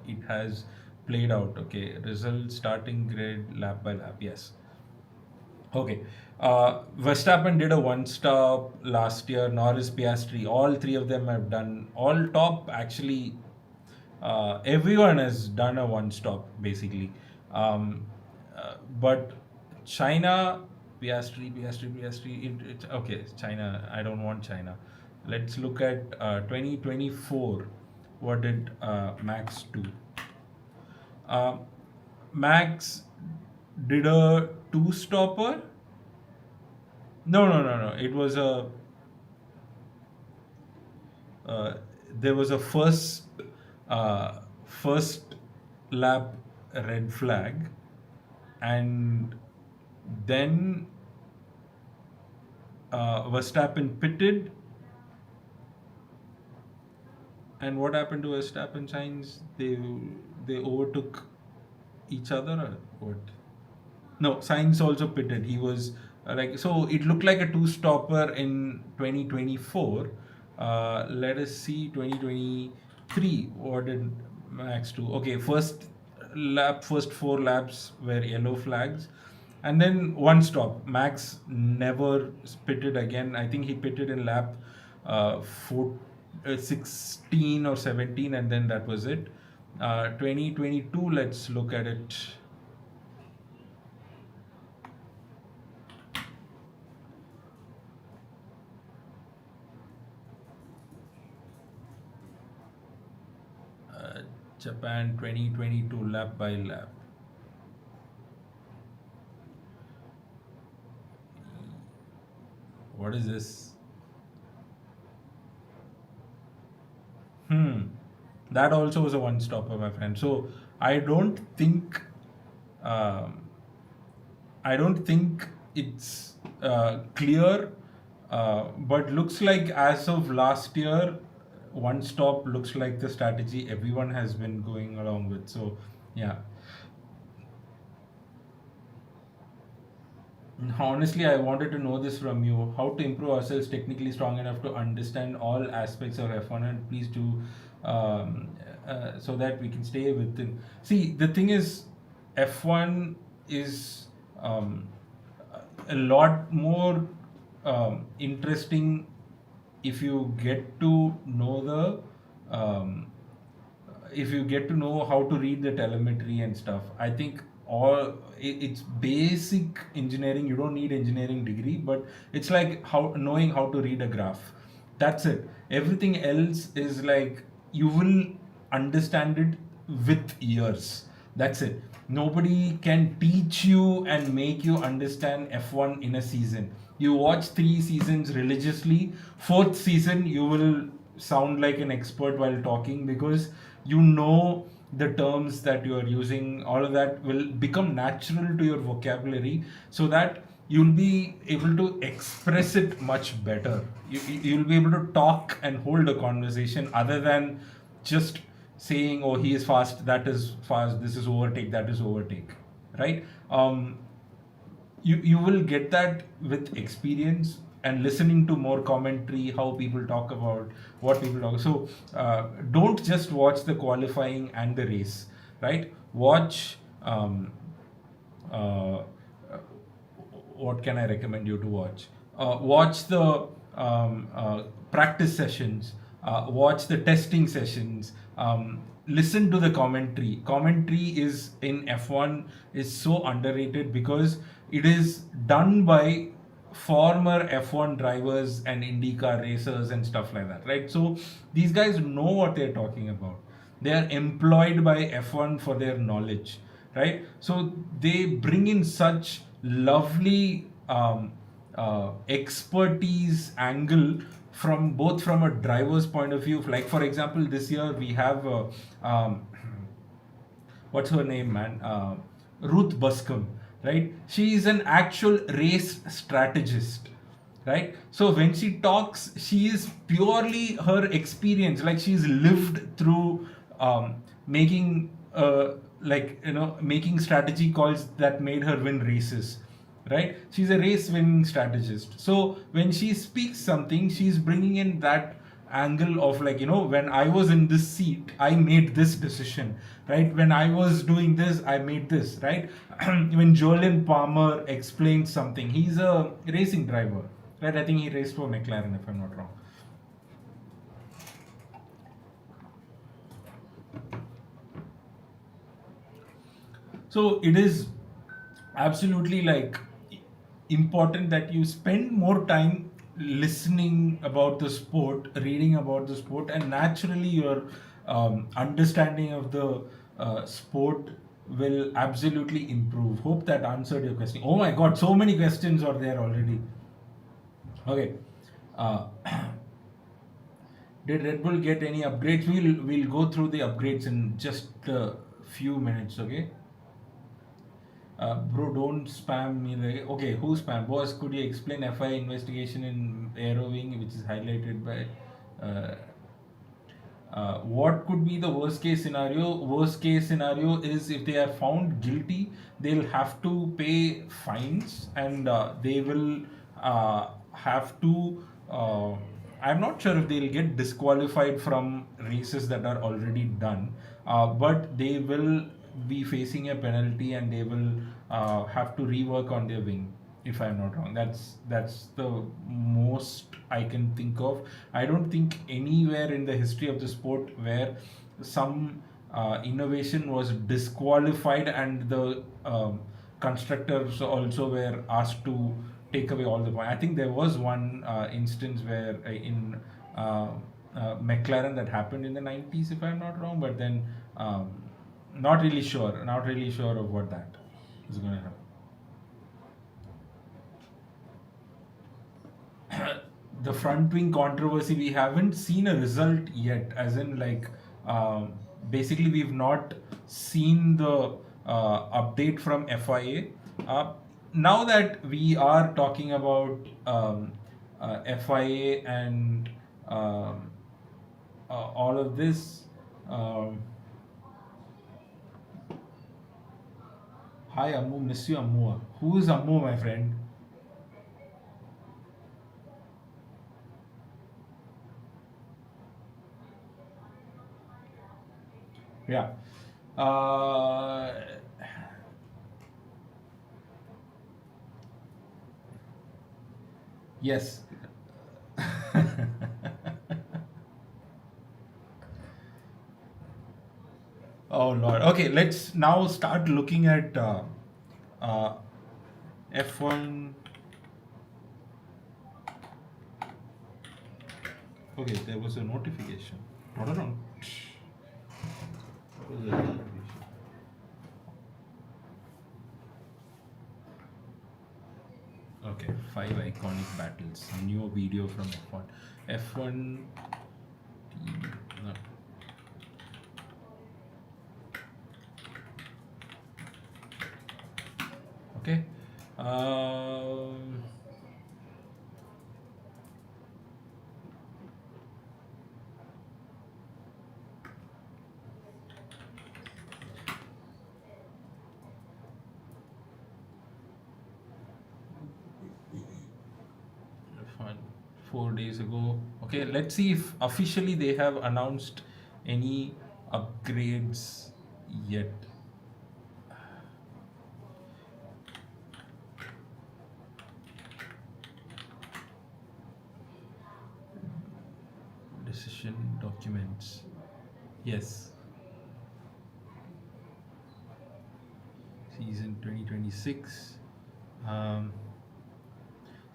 it has played out. Okay, results, starting grid, lap by lap. Yes. Okay. Verstappen did a one stop last year. Norris, Piastri, all three of them have done all top. Actually, everyone has done a one stop basically. But China, Piastri. Okay, China. I don't want China. Let's look at 2024. What did Max do? Uh, Max did a two stopper. No. It was a uh, there was a first lap red flag, and then Verstappen pitted. And what happened to Verstappen? Sainz? They overtook each other, or what? No, Sainz also pitted. He was so it looked like a two stopper in 2024. Let us see 2023. What did Max do? Okay, first four laps were yellow flags, and then one stop. Max never pitted again. I think he pitted in lap 16 or 17, and then that was it. 2022. Let's look at it. Japan 2022 lap by lap. What is this? That also was a one stopper, my friend. So I don't think um, I don't think it's clear, but looks like as of last year, one stop looks like the strategy everyone has been going along with. So, yeah. Honestly, I wanted to know this from you. How to improve ourselves technically strong enough to understand all aspects of F1, and please do, so that we can stay within. See, the thing is, F1 is a lot more interesting if you get to know if you get to know how to read the telemetry and stuff. I think it's basic engineering. You don't need engineering degree, but it's like how knowing how to read a graph. That's it. Everything else is like you will understand it with years. That's it. Nobody can teach you and make you understand F1 in a season. You watch 3 seasons religiously, fourth season you will sound like an expert while talking, because you know the terms that you are using. All of that will become natural to your vocabulary, so that you'll be able to express it much better. You'll be able to talk and hold a conversation other than just saying, oh, he is fast, that is fast, this is overtake, that is overtake, right? You will get that with experience and listening to more commentary, how people talk about what people talk. So don't just watch the qualifying and the race, right? Watch uh, what can I recommend you to watch? Watch the practice sessions, watch the testing sessions, listen to the commentary. Commentary is in F1 is so underrated because it is done by former F1 drivers and IndyCar racers and stuff like that, right? So these guys know what they're talking about. They are employed by F1 for their knowledge, right? So they bring in such lovely expertise angle from both from a driver's point of view. Like for example, this year we have what's her name, man? Ruth Buscom, right? She is an actual race strategist, right? So when she talks, she is purely her experience, like she's lived through making, making strategy calls that made her win races, right? She's a race winning strategist. So when she speaks something, she's bringing in that angle of, like, when I was in this seat, I made this decision, right? When I was doing this, I made this, right? When Jolyon Palmer explains something, he's a racing driver, right? I think he raced for McLaren, if I'm not wrong. So it is absolutely like important that you spend more time listening about the sport, reading about the sport, and naturally your understanding of the sport will absolutely improve. Hope that answered your question. Oh my god, so many questions are there already. Okay. Uh, did Red Bull get any upgrades? We'll go through the upgrades in just a few minutes. Okay. Bro, don't spam me. Like, okay, who spam? Boss, could you explain FI investigation in Aerowing, which is highlighted by uh, what could be the worst case scenario? Worst case scenario is if they are found guilty, they'll have to pay fines, and they will have to. I'm not sure if they'll get disqualified from races that are already done, but they will be facing a penalty, and they will have to rework on their wing, if I'm not wrong. That's the most I can think of. I don't think anywhere in the history of the sport where some innovation was disqualified and the constructors also were asked to take away all the points. I think there was one instance where in McLaren that happened in the 90s, if I'm not wrong, but then not really sure of what that is going to happen. The front wing controversy, we haven't seen a result yet, as in, like, basically we've not seen the update from FIA. Now that we are talking about FIA and all of this, um, hi Ammu, miss you Ammu. Who is Ammu, my friend? Yeah. Uh, yes. Oh Lord. Okay, let's now start looking at uh, F1. Okay, there was a notification. Hold on. What was the notification? Okay, 5 iconic battles. New video from F1. F1 team. No. Okay. Um, 4 days ago. Okay, let's see if officially they have announced any upgrades yet. Decision documents. Yes. Season 2026. Um,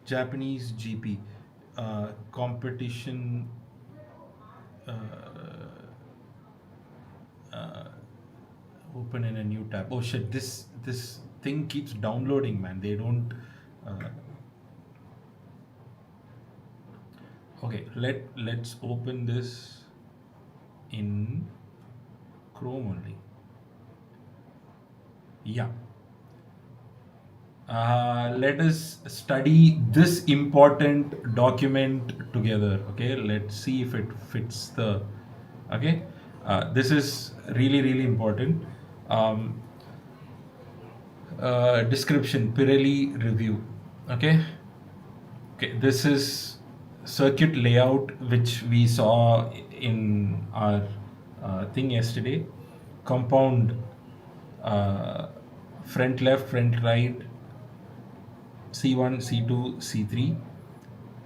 Japanese GP competition uh, uh, open in a new tab. Oh shit! This thing keeps downloading, man. They don't. Uh, okay, let's open this in Chrome only. Yeah. Let us study this important document together. Okay, let's see if it fits the. Okay, this is really really important. Um, Description Pirelli review. Okay, okay. This is circuit layout which we saw in our thing yesterday. Compound, uh, front left, front right, C1, C2, C3.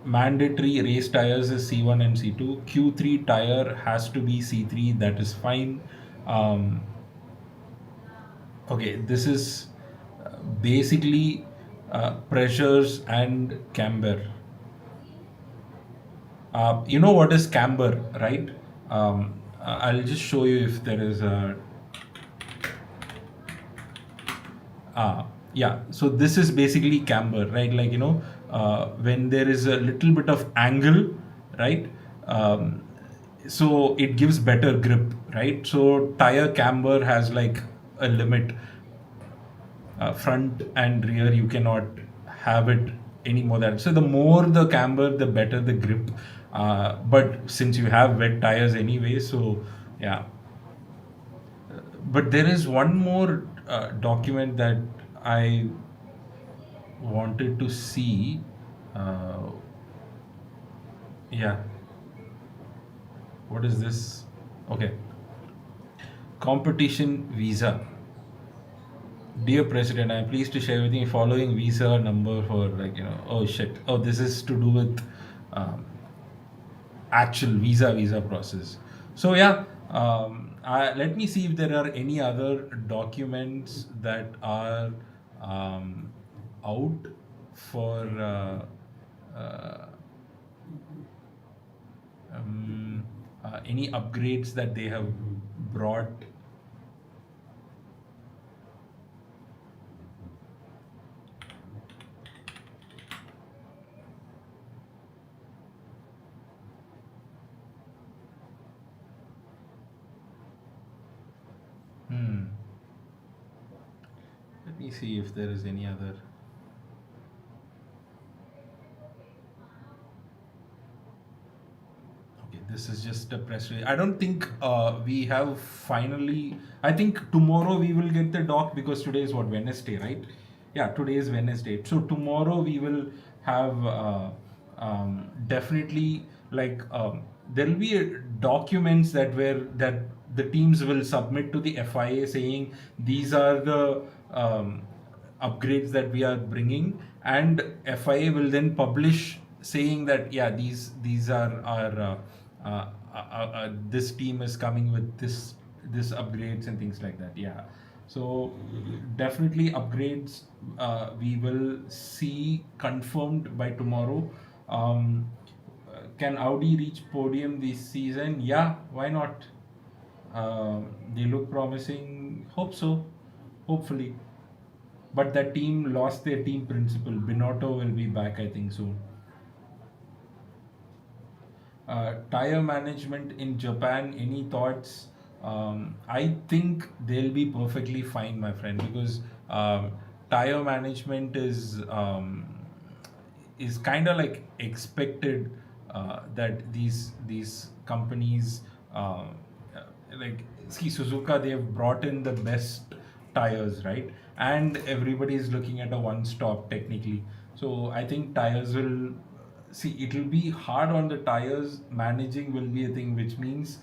Mandatory race tires is C1 and C2. Q3 tire has to be C3, that is fine. Um, okay, this is basically pressures and camber. You know what is camber, right? I'll just show you if there is a. Yeah, so this is basically camber, right? Like, when there is a little bit of angle, right? Um, so it gives better grip, right? So tire camber has like a limit. Front and rear, you cannot have it any more than. So the more the camber, the better the grip. But since you have wet tires anyway, so yeah. But there is one more document that I wanted to see. Uh, yeah, what is this? Okay, competition visa. Dear President, I am pleased to share with you following visa number for, like, oh shit. Oh, this is to do with um, actual visa process. So yeah, let me see if there are any other documents that are um, out for uh, any upgrades that they have brought. Hmm. Let me see if there is any other. Okay, this is just a press release. I don't think we have finally. I think tomorrow we will get the doc, because today is what, Wednesday, right? Yeah, today is Wednesday. So tomorrow we will have definitely, like, there will be documents that the teams will submit to the FIA saying these are the upgrades that we are bringing, and FIA will then publish saying that, yeah, these are our this team is coming with this upgrades and things like that. Yeah, so definitely upgrades we will see confirmed by tomorrow. Can Audi reach podium this season? Yeah, why not? They look promising. Hope so. Hopefully. But that team lost their team principal. Binotto will be back, I think, soon. Tire management in Japan, any thoughts? I think they'll be perfectly fine, my friend, because tire management is kind of like expected, that these companies, like, see, Suzuka, they have brought in the best tires, right? And everybody is looking at a one stop technically. So I think tires will, see, it will be hard on the tires. Managing will be a thing, which means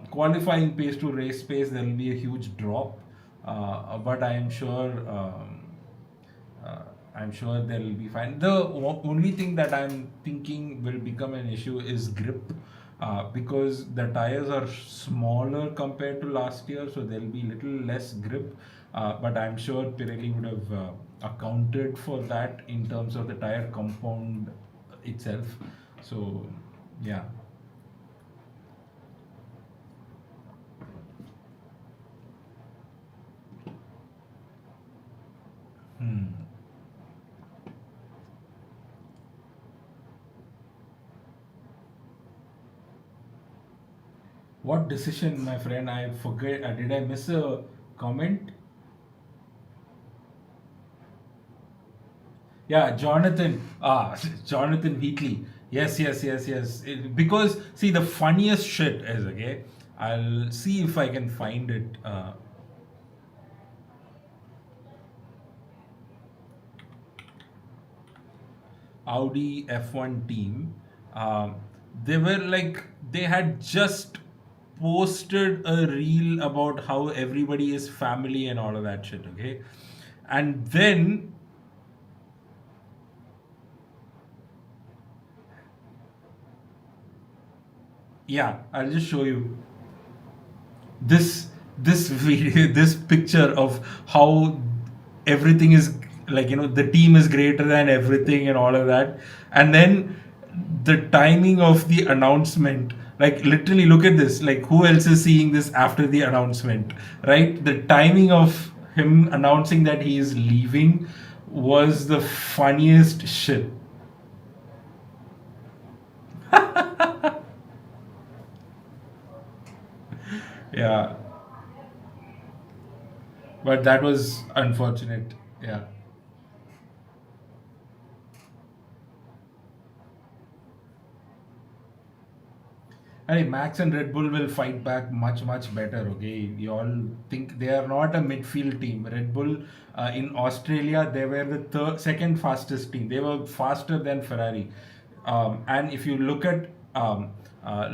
qualifying pace to race pace, there will be a huge drop. But uh, I'm sure they'll be fine. The only thing that I'm thinking will become an issue is grip, because the tires are smaller compared to last year, so there'll be little less grip. But I'm sure Pirelli would have accounted for that in terms of the tire compound itself. So, yeah. What decision, my friend? I forget. Did I miss a comment? Yeah, Jonathan. Jonathan Wheatley. Yes, yes, yes, yes. Because see, the funniest shit is okay. I'll see if I can find it. Audi F1 team. Um, they were like they had just posted a reel about how everybody is family and all of that shit. Okay, and then yeah, I'll just show you this video, this picture of how everything is like the team is greater than everything and all of that, and then the timing of the announcement, like literally look at this, like who else is seeing this after the announcement, right? The timing of him announcing that he is leaving was the funniest shit. Yeah, but that was unfortunate. Yeah. Hey, Max and Red Bull will fight back much, much better. Okay, you all think they are not a midfield team. Red Bull in Australia, they were the second fastest team. They were faster than Ferrari. And if you look at,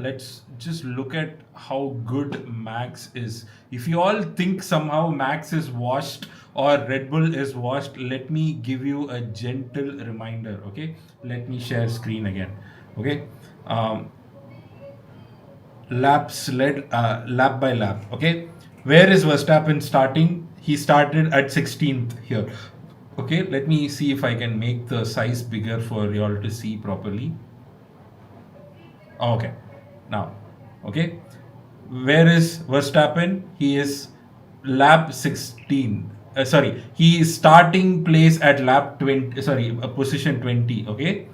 let's just look at how good Max is. If you all think somehow Max is washed or Red Bull is washed, let me give you a gentle reminder. Okay, let me share screen again. Okay. Laps led lap by lap. Okay, where is Verstappen starting? He started at 16th here. Okay, let me see if I can make the size bigger for y'all to see properly. Okay, now, okay, where is Verstappen? He is lap 16. Sorry, he is starting place at lap 20. Sorry, position 20. Okay,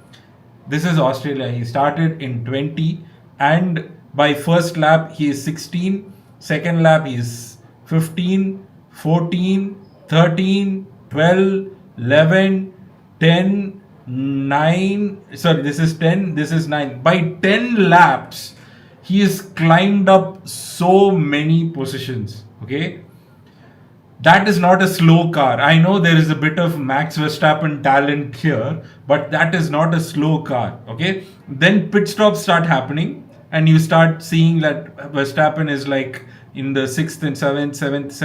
this is Australia. He started in 20, and by first lap he is 16. Second lap he is 15, 14, 13, 12, 11, 10, 9. Sorry, this is 10. This is 9. By 10 laps, he has climbed up so many positions. Okay, that is not a slow car. I know there is a bit of Max Verstappen talent here, but that is not a slow car. Okay, then pit stops start happening, and you start seeing that Verstappen is like in the sixth and seventh, sixth,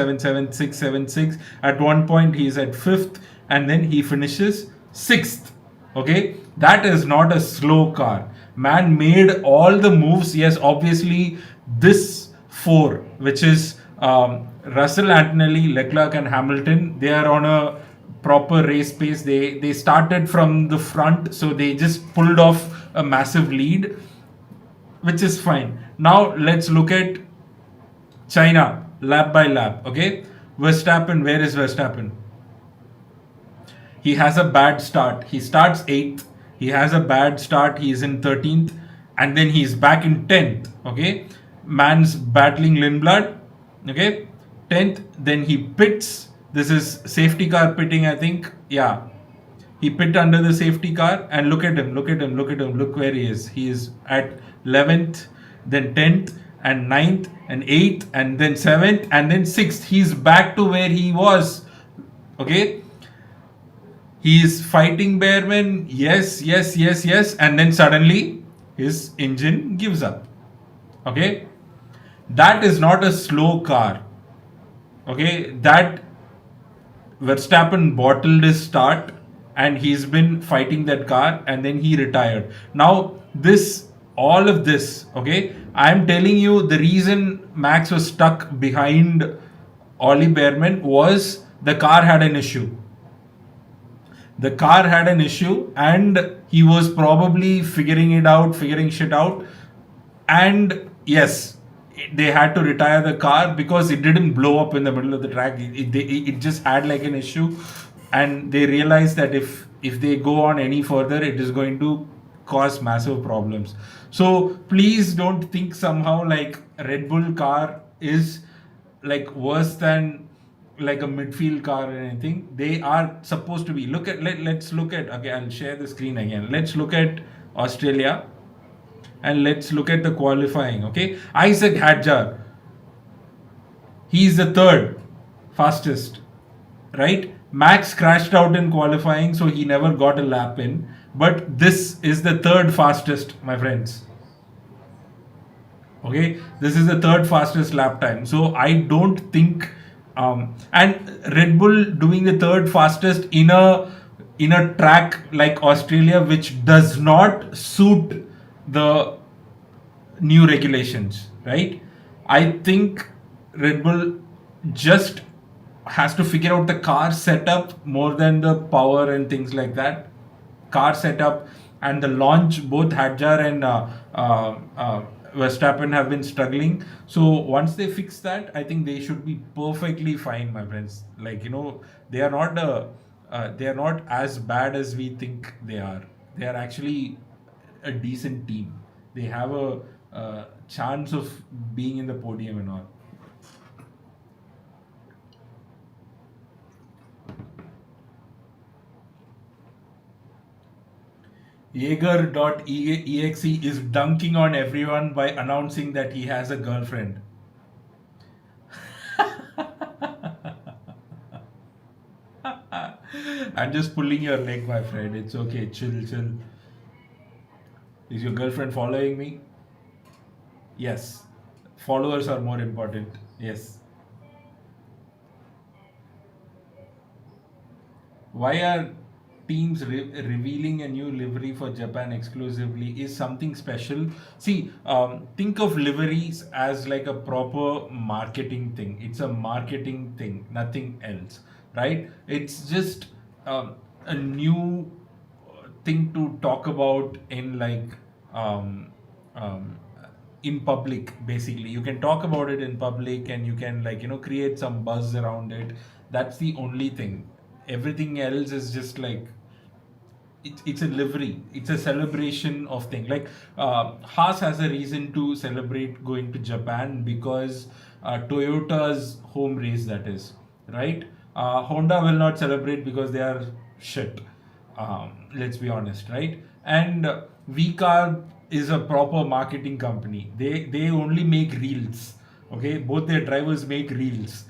seventh, sixth. At one point, he is at fifth, and then he finishes sixth. Okay, that is not a slow car. Man made all the moves. Yes, obviously, this four, which is Russell, Antonelli, Leclerc, and Hamilton, they are on a proper race pace. They started from the front, so they just pulled off a massive lead, which is fine. Now let's look at China lap by lap. Okay, Verstappen, where is Verstappen? He has a bad start. He starts 8th. He has a bad start. He is in 13th. And then he's back in 10th. Okay. Man's battling Lindblad. Okay. 10th. Then he pits. This is safety car pitting, I think. Yeah. He pit under the safety car. And look at him. Look at him. Look at him. Look where he is. He is at 11th. Then 10th. And 9th. And 8th. And then 7th. And then 6th. He's back to where he was. Okay. He is fighting Bearman, yes, yes, yes, yes, and then suddenly his engine gives up. Okay, that is not a slow car. Okay, that Verstappen bottled his start and he's been fighting that car and then he retired. Now, all of this, okay, I'm telling you the reason Max was stuck behind Ollie Bearman was the car had an issue. The car had an issue and he was probably figuring shit out. And yes, they had to retire the car because it didn't blow up in the middle of the track. It just had like an issue, and they realized that if they go on any further, it is going to cause massive problems. So please don't think somehow like Red Bull car is like worse than like a midfield car or anything. They are supposed to be. Let's look at, okay, I'll share the screen again. Let's look at Australia and let's look at the qualifying. Okay, Isaac Hadjar, he is the third fastest, right? Max crashed out in qualifying, so he never got a lap in. But this is the third fastest, my friends. Okay, this is the third fastest lap time. So I don't think, and Red Bull doing the third fastest in a track like Australia, which does not suit the new regulations, right? I think Red Bull just has to figure out the car setup more than the power and things like that. Car setup and the launch, both Hadjar and Verstappen have been struggling. So once they fix that, I think they should be perfectly fine, my friends. Like, they are not they are not as bad as we think they are. They are actually a decent team. They have a chance of being in the podium and all. Jaeger.exe is dunking on everyone by announcing that he has a girlfriend. I'm just pulling your leg, my friend. It's okay. Chill, chill. Is your girlfriend following me? Yes. Followers are more important. Yes. Why are teams revealing a new livery for Japan exclusively? Is something special? See, think of liveries as like a proper marketing thing. It's a marketing thing, nothing else, right? It's just a new thing to talk about in like um, um, in public. Basically, you can talk about it in public and you can like create some buzz around it. That's the only thing. Everything else is just like it's a livery. It's a celebration of thing. Like Haas has a reason to celebrate going to Japan because Toyota's home race, that is, right. Honda will not celebrate because they are shit. Let's be honest, right? And VCarb is a proper marketing company. They only make reels. Okay, both their drivers make reels.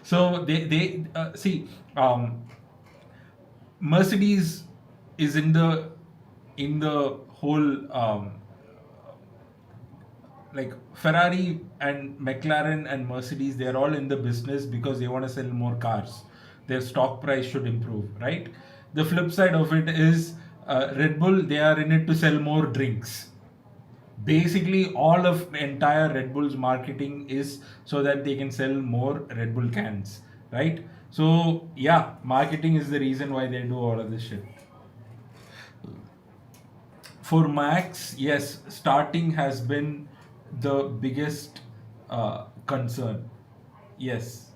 So they see. Mercedes is in the whole like Ferrari and McLaren and Mercedes, they're all in the business because they want to sell more cars. Their stock price should improve, right? The flip side of it is Red Bull, they are in it to sell more drinks. Basically, all of entire Red Bull's marketing is so that they can sell more Red Bull cans, right? So, yeah, marketing is the reason why they do all of this shit. For Max, yes, starting has been the biggest concern. Yes,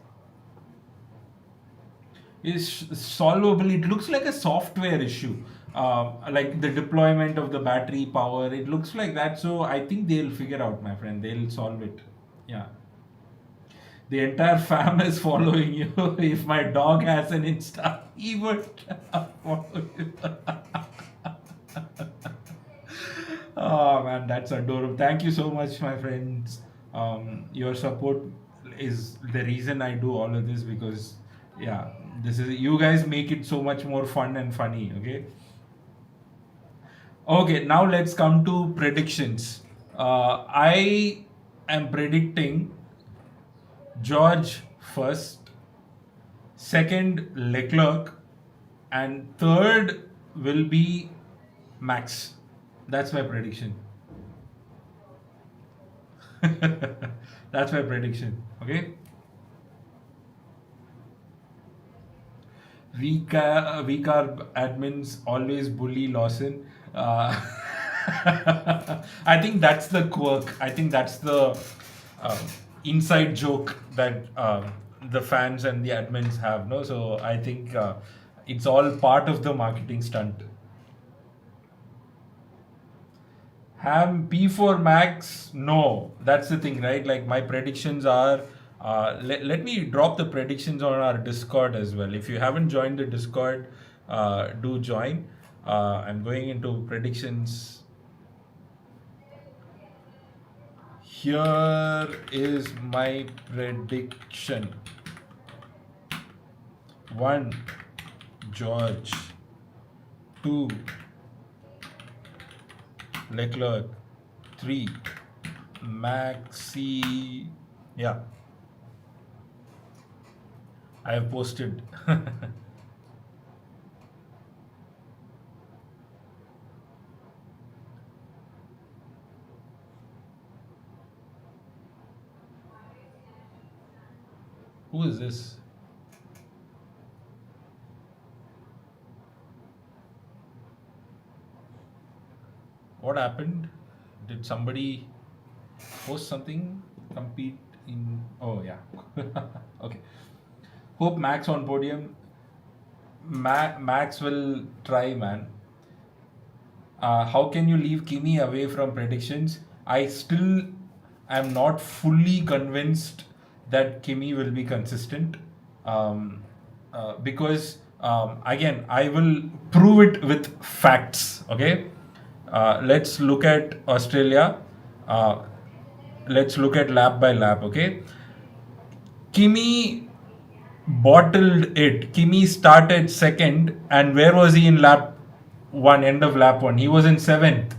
is solvable. It looks like a software issue, like the deployment of the battery power. It looks like that. So I think they'll figure out, my friend. They'll solve it. Yeah. The entire fam is following you. If my dog has an Insta, he would follow you. Oh man, that's adorable. Thank you so much, my friends. Your support is the reason I do all of this because, yeah, this is you guys make it so much more fun and funny. Okay. Okay, now let's come to predictions. I am predicting George first, second Leclerc, and third will be Max. That's my prediction. That's my prediction. Okay. VCarb admins always bully Lawson. I think that's the quirk. I think that's the um, inside joke that the fans and the admins have. No, so I think it's all part of the marketing stunt. Ham P4 Max, no. That's the thing, right? Like my predictions are. Let me drop the predictions on our Discord as well. If you haven't joined the Discord, do join. I'm going into predictions. Here is my prediction. 1. George. 2. Leclerc. 3. Maxi. Yeah, I have posted. Who is this? What happened? Did somebody post something? Compete in. Oh, yeah. Okay. Hope Max on podium. Max will try, man. How can you leave Kimi away from predictions? I still am not fully convinced that Kimi will be consistent. Because again, I will prove it with facts. Okay, let's look at Australia. Uh, let's look at lap by lap. Okay, Kimi bottled it. Kimi started second, and where was he in lap one, end of lap one? He was in seventh.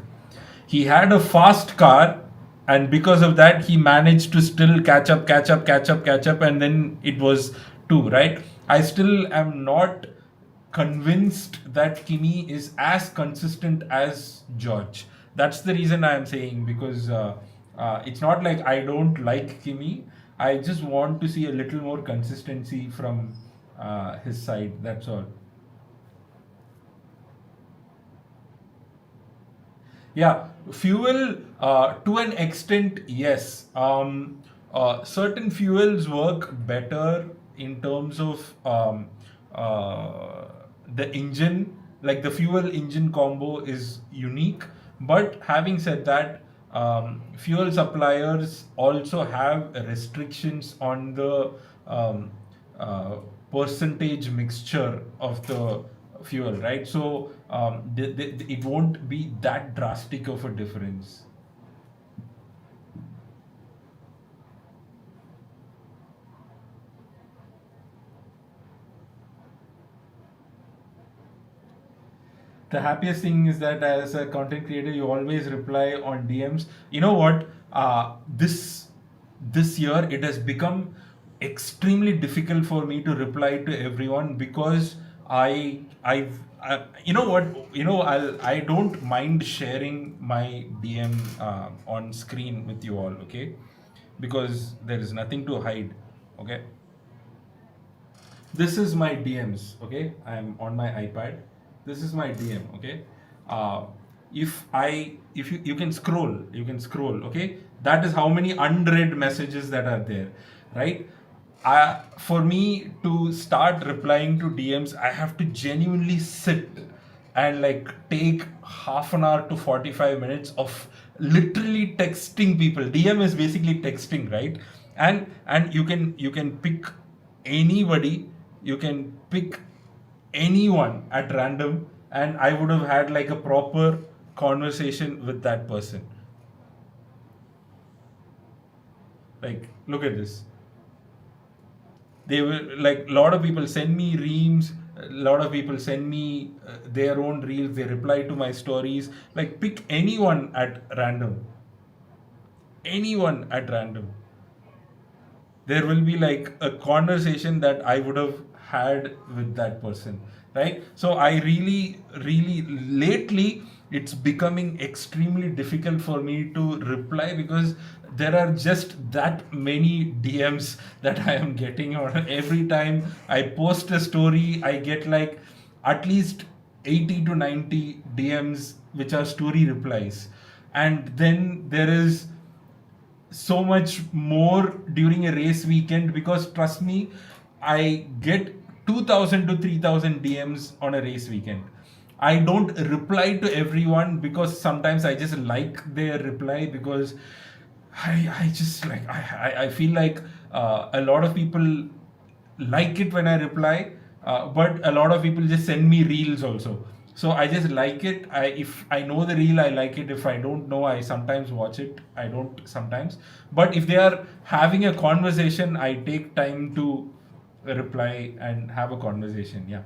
He had a fast car, and because of that, he managed to still catch up, and then it was two, right? I still am not convinced that Kimi is as consistent as George. That's the reason I am saying, because it's not like I don't like Kimi. I just want to see a little more consistency from his side. That's all. Yeah, fuel to an extent, yes. Certain fuels work better in terms of the engine, like the fuel engine combo is unique. But having said that, fuel suppliers also have restrictions on the um, uh, percentage mixture of the fuel, right? So it won't be that drastic of a difference. The happiest thing is that as a content creator, you always reply on DMs. You know what? This year it has become extremely difficult for me to reply to everyone because you know what, I don't mind sharing my DM on screen with you all, okay? Because there is nothing to hide, okay? This is my DMs, okay? I'm on my iPad. This is my DM, okay? Uh, if you can scroll, okay? That is how many unread messages that are there, right? For me to start replying to DMs, I have to genuinely sit and like take half an hour to 45 minutes of literally texting people. DM is basically texting, right? And you can pick anybody, you can pick anyone at random, and I would have had like a proper conversation with that person. Like, look at this. They will, like, a lot of people send me reams, a lot of people send me their own reels, they reply to my stories. Like, pick anyone at random, anyone at random, there will be like a conversation that I would have had with that person, right? So I really lately it's becoming extremely difficult for me to reply because there are just that many DMs that I am getting on. Every time I post a story, I get like at least 80 to 90 DMs which are story replies. And then there is so much more during a race weekend, because trust me, I get 2000 to 3000 DMs on a race weekend. I don't reply to everyone because sometimes I just like their reply because I just like I feel like a lot of people like it when I reply, but a lot of people just send me reels also. So I just like it. If I know the reel, I like it. If I don't know, I sometimes watch it. I don't sometimes. But if they are having a conversation, I take time to reply and have a conversation. Yeah.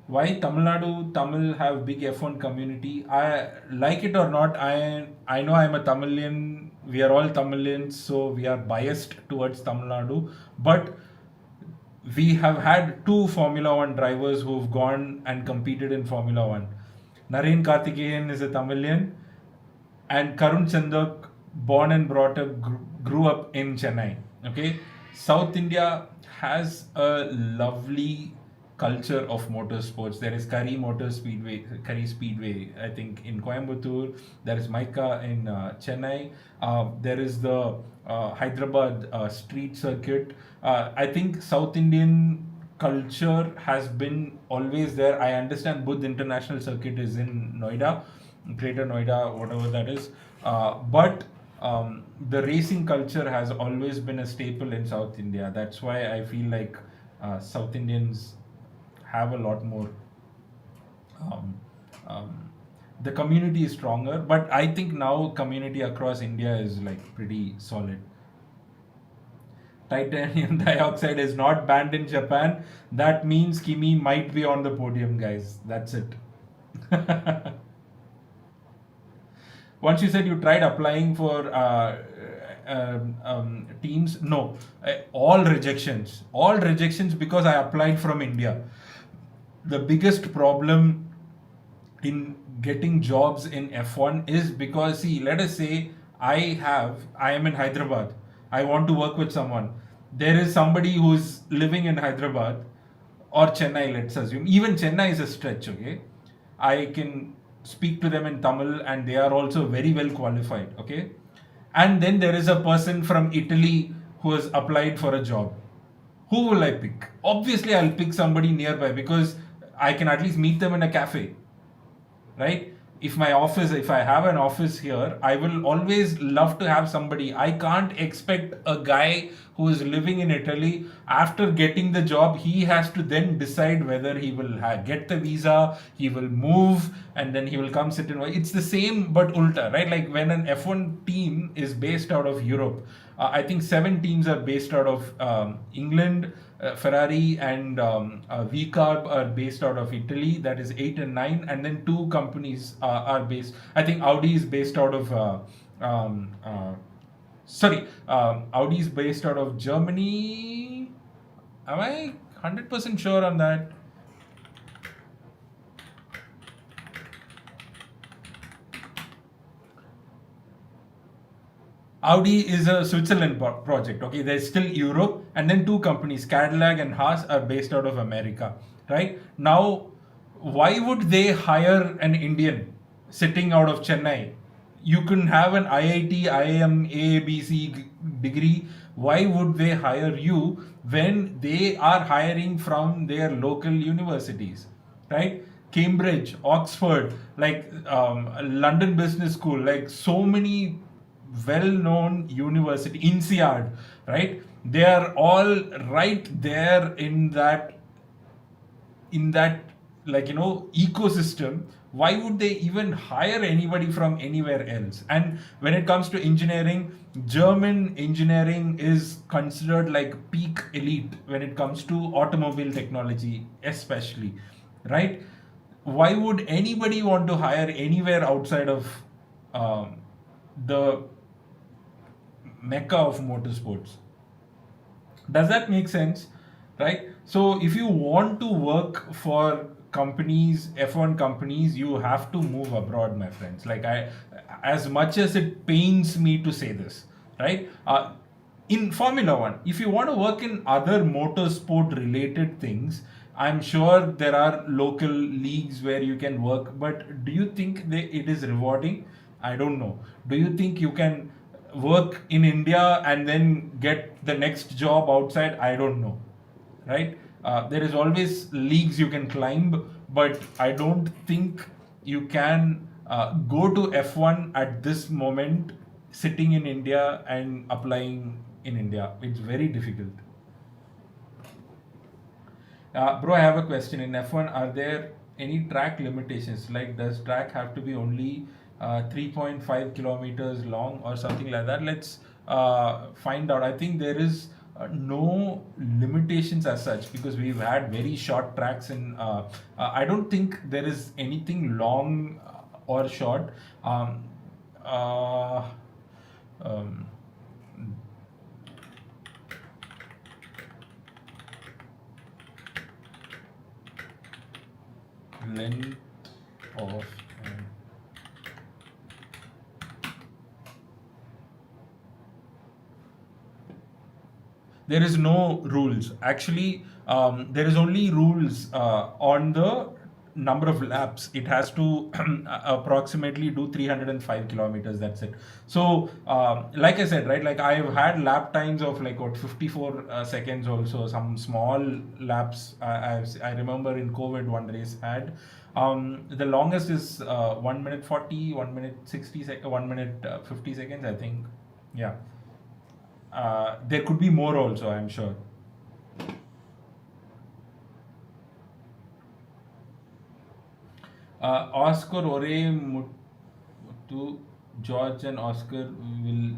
Why Tamil Nadu Tamil have big F1 community? I like it or not. I know I'm a Tamilian. We are all Tamilians, so we are biased towards Tamil Nadu. But we have had two Formula One drivers who've gone and competed in Formula One. Naren Karthikeyan is a Tamilian, and Karun Chandak, born and brought up, grew up in Chennai. Okay, South India has a lovely culture of motorsports. There is Curry Speedway, I think in Coimbatore. There is Maika in Chennai. There is the Hyderabad street circuit. I think South Indian culture has been always there. I understand Budh International Circuit is in Noida, Greater Noida, whatever that is. But the racing culture has always been a staple in South India. That's why I feel like South Indians have a lot more. Um, um, the community is stronger, but I think now community across India is like pretty solid. Titanium dioxide is not banned in Japan. That means Kimi might be on the podium, guys. That's it. Once you said you tried applying for teams, no, all rejections because I applied from India. The biggest problem in getting jobs in F1 is because, see, let us say I am in Hyderabad. I want to work with someone. There is somebody who's living in Hyderabad or Chennai, let's assume. Even Chennai is a stretch, okay? I can speak to them in Tamil and they are also very well qualified, okay? And then there is a person from Italy who has applied for a job. Who will I pick? Obviously, I'll pick somebody nearby because I can at least meet them in a cafe, right? If I have an office here, I will always love to have somebody. I can't expect a guy who is living in Italy, after getting the job, he has to then decide whether he will get the visa, he will move, and then he will come sit in. It's the same but ulta, right? Like when an F1 team is based out of Europe, I think 7 teams are based out of England. Ferrari and VCarb are based out of Italy. That is 8 and 9, and then two companies are based. I think Audi is based out of. Audi is based out of Germany. Am I 100% sure on that? Audi is a Switzerland project. Okay, there's still Europe, and then two companies, Cadillac and Haas, are based out of America. Right now, why would they hire an Indian sitting out of Chennai? You can have an IIT, IIM, ABC degree. Why would they hire you when they are hiring from their local universities? Right? Cambridge, Oxford, like London Business School, like so many well-known university, INSEAD, right? They are all right there in that ecosystem. Why would they even hire anybody from anywhere else? And when it comes to engineering, German engineering is considered like peak elite when it comes to automobile technology, especially, right? Why would anybody want to hire anywhere outside of the mecca of motorsports? Does that make sense? Right? So if you want to work for companies, F1 companies, you have to move abroad, my friends. Like, as much as it pains me to say this, right? In Formula One, if you want to work in other motorsport related things, I'm sure there are local leagues where you can work, but do you think it is rewarding? I don't know. Do you think you can work in India and then get the next job outside, I don't know, right? There is always leagues you can climb, but I don't think you can go to F1 at this moment sitting in India and applying in India. It's very difficult. Bro, I have a question. In F1, are there any track limitations? Like, does track have to be only 3.5 kilometers long or something like that? Let's find out. I think there is no limitations as such because we've had very short tracks in. I don't think there is anything long or short. Uh, um, Length of. There is no rules. Actually, there is only rules on the number of laps. It has to approximately do 305 kilometers. That's it. So, like I said, right, like I've had lap times of like what 54 seconds also, some small laps. I remember in COVID one race had. The longest is 1 minute 40, 1 minute 60 seconds, 1 minute 50 seconds, I think. Yeah. There could be more also, I'm sure. Oscar Ore Mutu, George and Oscar will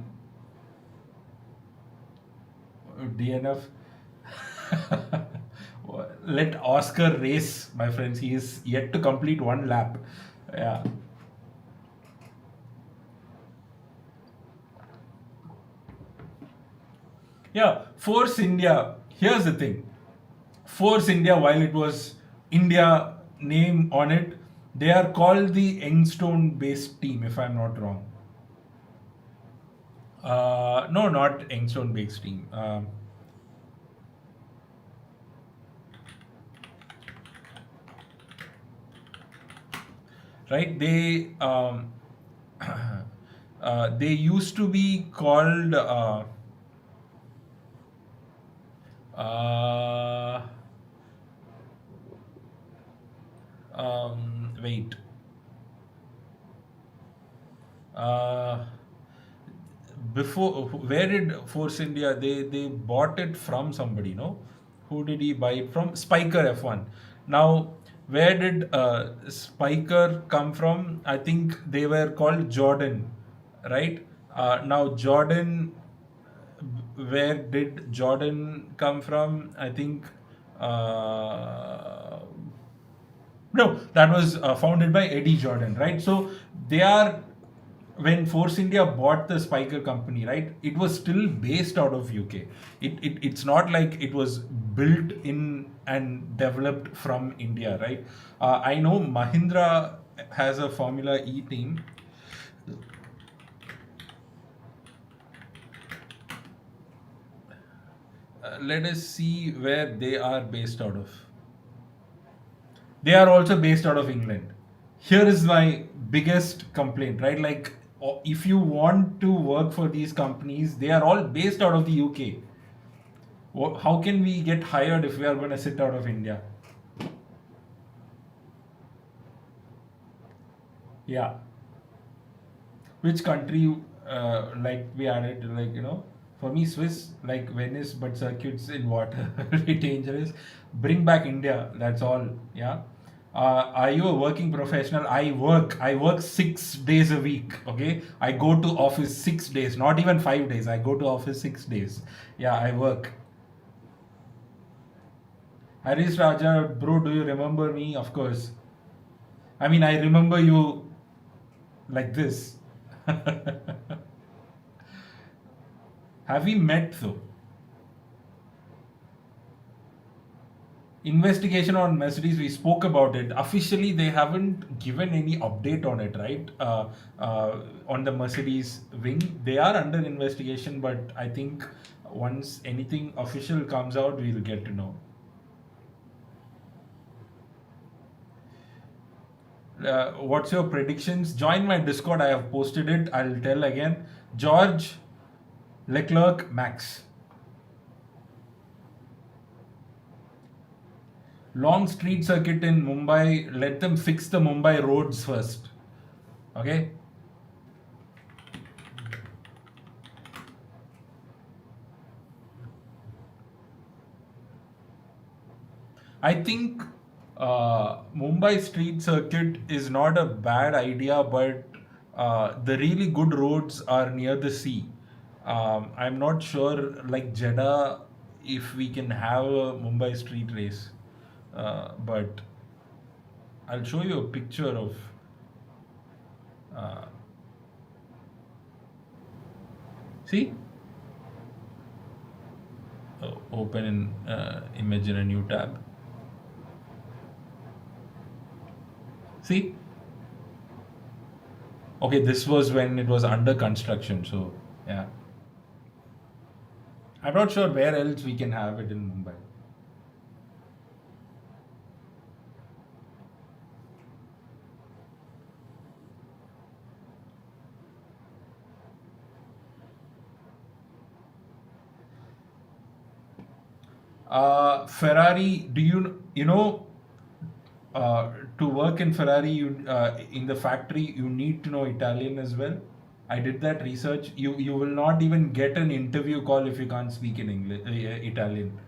DNF. Let Oscar race, my friends. He is yet to complete one lap. Yeah. Yeah, Force India. Here's the thing. Force India, while it was India name on it, they are called the Engstone based team, if I'm not wrong. No, not Engstone based team. Right? They used to be called. Uh, Wait. Uh, Before, where did Force India? They bought it from somebody, no? Who did he buy it from? Spiker F1. Now, where did Spiker come from? I think they were called Jordan, right? Now Jordan, where did Jordan come from? I think uh, no, that was founded by Eddie Jordan, right? So they are, when Force India bought the Spiker company, right? It was still based out of UK. It's not like it was built in and developed from India, right? I know Mahindra has a Formula E team. Let us see where they are based out of. They are also based out of England. Here is my biggest complaint, right? Like, if you want to work for these companies, they are all based out of the UK. How can we get hired if we are going to sit out of India? Yeah. Which country, like we added, like, for me, Swiss, like Venice, but circuits in water, very dangerous. Bring back India, that's all. Yeah. Are you a working professional? I work 6 days a week. Okay. I go to office 6 days, not even 5 days. I go to office 6 days. Yeah, I work. Harish Raja, bro, do you remember me? Of course. I mean, I remember you like this. Have we met though? Investigation on Mercedes, we spoke about it. Officially, they haven't given any update on it, right? On the Mercedes wing. They are under investigation, but I think once anything official comes out, we'll get to know. What's your predictions? Join my Discord. I have posted it. I'll tell again. George, Leclerc, Max. Long street circuit in Mumbai. Let them fix the Mumbai roads first. Okay. I think Mumbai street circuit is not a bad idea, but the really good roads are near the sea. I'm not sure, like Jeddah, if we can have a Mumbai street race, but I'll show you a picture of. Uh, See, open in image in a new tab. See, okay, this was when it was under construction, so yeah. I'm not sure where else we can have it in Mumbai. Ferrari, do you know to work in Ferrari, you in the factory, you need to know Italian as well. I did that research. You will not even get an interview call if you can't speak in English, Italian.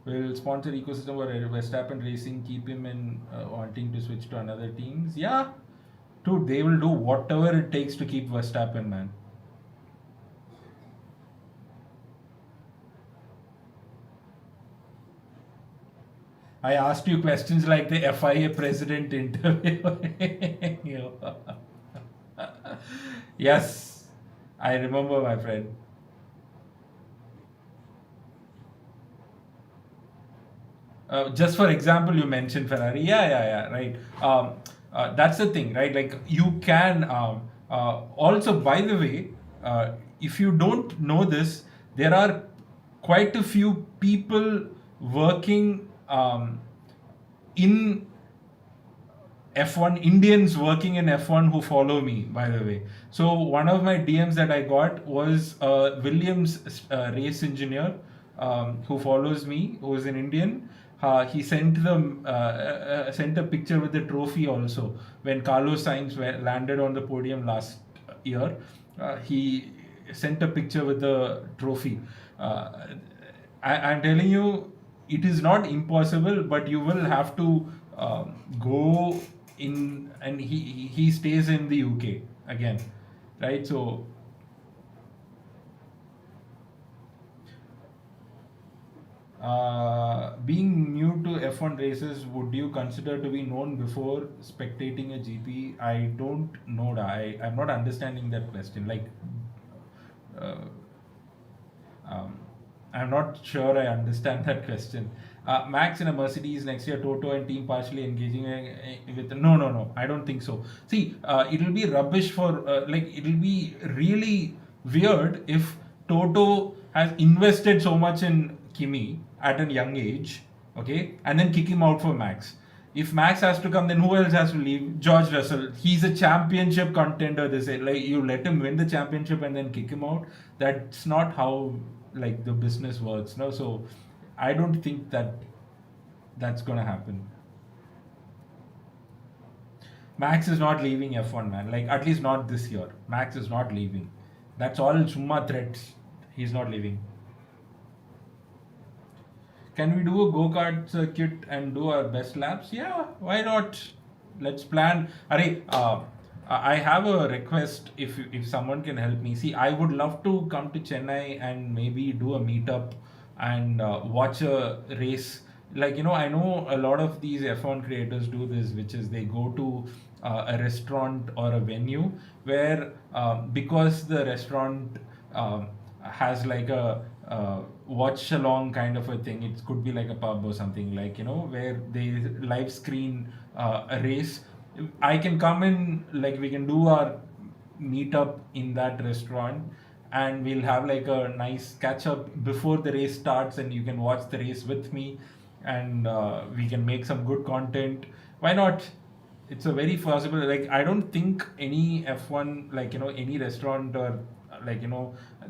Will sponsor ecosystem or Verstappen Racing keep him in wanting to switch to another teams? Yeah, dude, they will do whatever it takes to keep Verstappen, man. I asked you questions like the FIA president interview. Yes, I remember, my friend. Just for example, you mentioned Ferrari. Yeah, yeah, yeah, right. That's the thing, right? Like you can also, by the way, if you don't know this, there are quite a few people working in F1, Indians working in F1 who follow me, by the way. So one of my DMs that I got was a Williams race engineer who follows me, who is an Indian. He sent them sent a picture with the trophy also when Carlos Sainz landed on the podium last year. He sent a picture with the trophy. I'm telling you, it is not impossible, but you will have to go in, and he stays in the UK again, right? So being new to F1 races, would you consider to be known before spectating a GP? I don't know. I'm not understanding that question. Like, uh, um, I'm not sure I understand that question. Max in a Mercedes next year, Toto and team partially engaging with. No, no, no. I don't think so. See, it'll be rubbish for like it'll be really weird if Toto has invested so much in Kimi at a young age, okay, and then kick him out for Max. If Max has to come, then who else has to leave? George Russell. He's a championship contender. They say, like, you let him win the championship and then kick him out. That's not how, like, the business works. No, so I don't think that that's gonna happen. Max is not leaving F1, man. Like, at least not this year. Max is not leaving. That's all Summa threats. He's not leaving. Can we do a go kart circuit and do our best laps? Yeah, why not? Let's plan. Arey, I have a request. If someone can help me, see, I would love to come to Chennai and maybe do a meetup and watch a race. Like, I know a lot of these F1 creators do this, which is they go to a restaurant or a venue where because the restaurant has like a watch along kind of a thing. It could be like a pub or something, like, where they live screen a race. I can come in, like, we can do our meetup in that restaurant, and we'll have like a nice catch up before the race starts, and you can watch the race with me, and we can make some good content. Why not? it's a very possible, like I don't think any F1, like any restaurant or like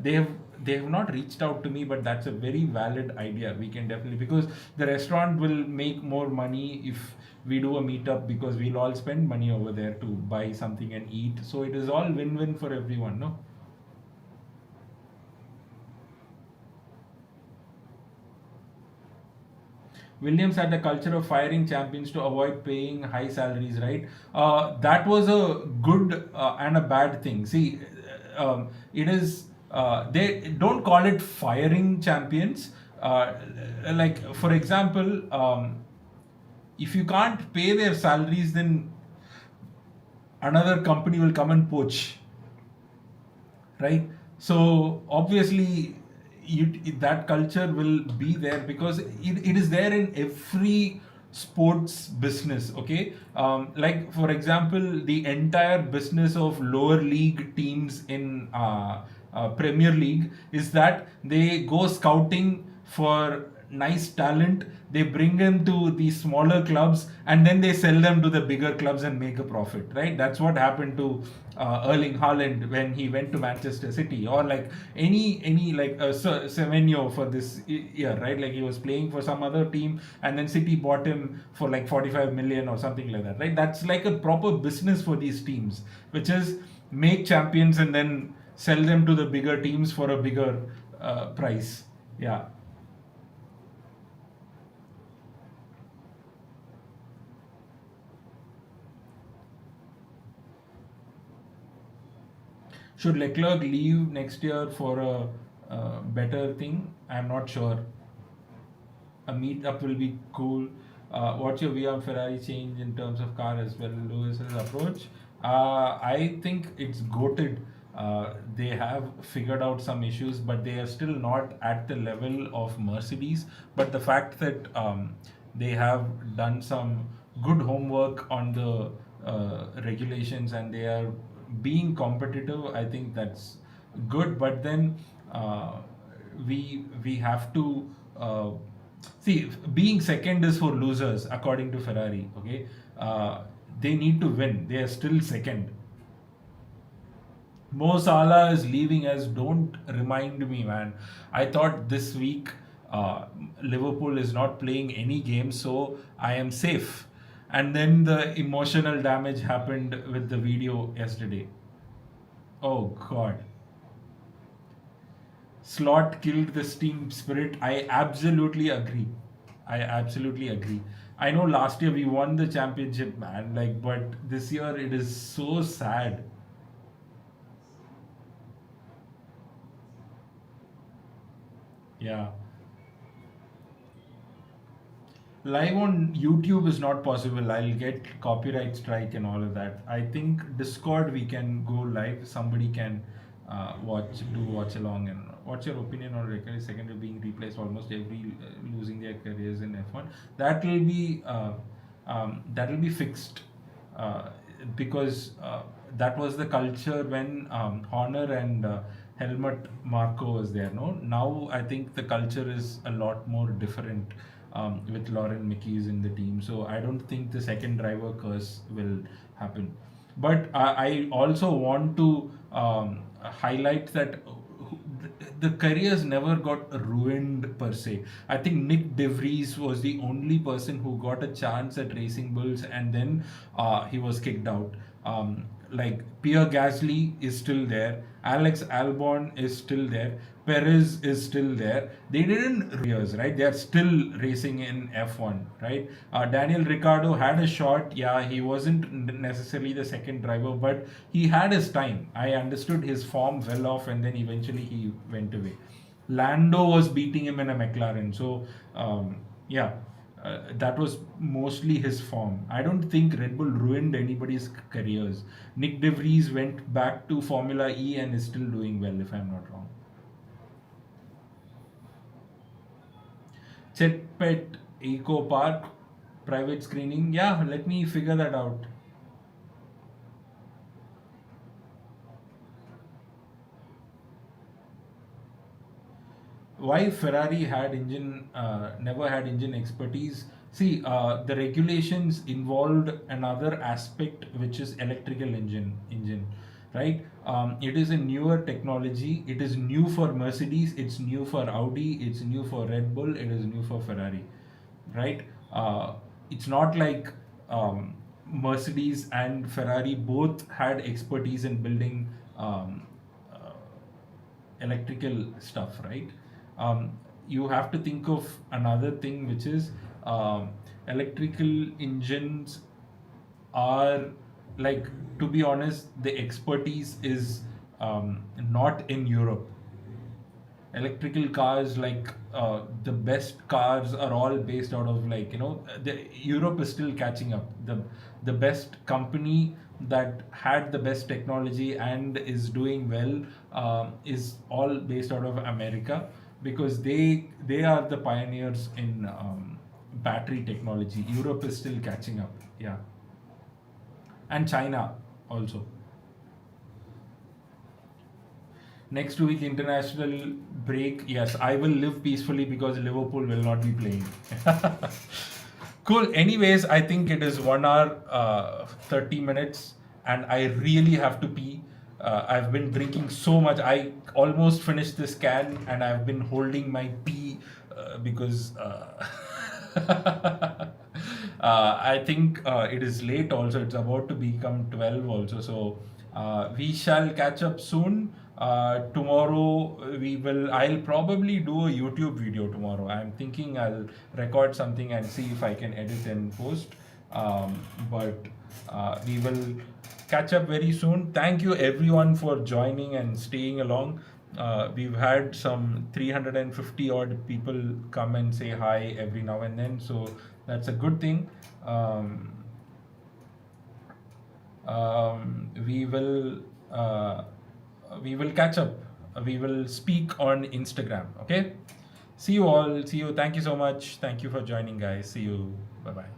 they have they have not reached out to me, but that's a very valid idea. We can definitely, because the restaurant will make more money if we do a meetup, because we'll all spend money over there to buy something and eat, so it is all win-win for everyone, no? Williams had a culture of firing champions to avoid paying high salaries, right? That was a good and a bad thing. See, it is, they don't call it firing champions. Like, for example, if you can't pay their salaries, then another company will come and poach, right? So obviously, that culture will be there, because it is there in every sports business. Okay, like for example, the entire business of lower league teams in Premier League is that they go scouting for nice talent, they bring them to the smaller clubs, and then they sell them to the bigger clubs and make a profit, right? That's what happened to Erling Haaland when he went to Manchester City, or like any like Semenyo for this year, right? Like he was playing for some other team, and then City bought him for like 45 million or something like that, right? That's like a proper business for these teams, which is make champions and then sell them to the bigger teams for a bigger price. Yeah. Should Leclerc leave next year for a better thing? I'm not sure. A meetup will be cool. What's your view on Ferrari change in terms of car as well, Lewis's approach? I think it's goated. They have figured out some issues, but they are still not at the level of Mercedes. But the fact that they have done some good homework on the regulations, and they are being competitive, I think that's good. But then we have to see, being second is for losers according to Ferrari. Okay, they need to win. They are still second. Mo Salah is leaving us. Don't remind me, man. I thought this week Liverpool is not playing any games, so I am safe. And then the emotional damage happened with the video yesterday. Oh God. Slot killed the team spirit. I absolutely agree. I absolutely agree. I know last year we won the championship, man. Like, but this year it is so sad. Yeah. Live on YouTube is not possible. I'll get copyright strike and all of that. I think Discord we can go live. Somebody can watch along. And what's your opinion on Reckless secondary being replaced almost every losing their careers in F1? That will be fixed, uh, because that was the culture when Horner and Helmut Marko was there. No, now I think the culture is a lot more different, with Lauren Mickey's in the team. So I don't think the second driver curse will happen. But I also want to highlight that the careers never got ruined per se. I think Nick DeVries was the only person who got a chance at Racing Bulls, and then he was kicked out. Like Pierre Gasly is still there, Alex Albon is still there, Perez is still there. They didn't years, right? They are still racing in F1, right? Daniel Ricciardo had a shot. Yeah, he wasn't necessarily the second driver, but he had his time. I understood his form fell off, and then eventually he went away. Lando was beating him in a McLaren, so yeah. That was mostly his form. I don't think Red Bull ruined anybody's careers. Nick De Vries went back to Formula E and is still doing well, if I'm not wrong. Chetpet Eco Park, private screening. Yeah, let me figure that out. why Ferrari had engine never had engine expertise. See, the regulations involved another aspect, which is electrical engine, right? It is a newer technology. It is new for Mercedes. It's new for Audi. It's new for Red Bull. It is new for Ferrari, right? It's not like Mercedes and Ferrari both had expertise in building uh, electrical stuff, right? You have to think of another thing, which is electrical engines are, like, to be honest, the expertise is not in Europe. Electrical cars, like the best cars are all based out of, like, Europe is still catching up. The best company that had the best technology and is doing well is all based out of America, because they are the pioneers in battery technology. Europe is still catching up, yeah, and China also. Next week, international break. Yes, I will live peacefully because Liverpool will not be playing. Cool. Anyways, I think it is 1 hour, 30 minutes, and I really have to pee. I've been drinking so much. I almost finished this can, and I've been holding my pee because I think it is late also. It's about to become 12 also. So we shall catch up soon. Tomorrow I'll probably do a YouTube video tomorrow. I'm thinking I'll record something and see if I can edit and post. But we will catch up very soon. Thank you everyone for joining and staying along. We've had some 350 odd people come and say hi every now and then, so that's a good thing. We will catch up. We will speak on Instagram. Okay. See you all. See you. Thank you so much. Thank you for joining, guys. See you. Bye bye.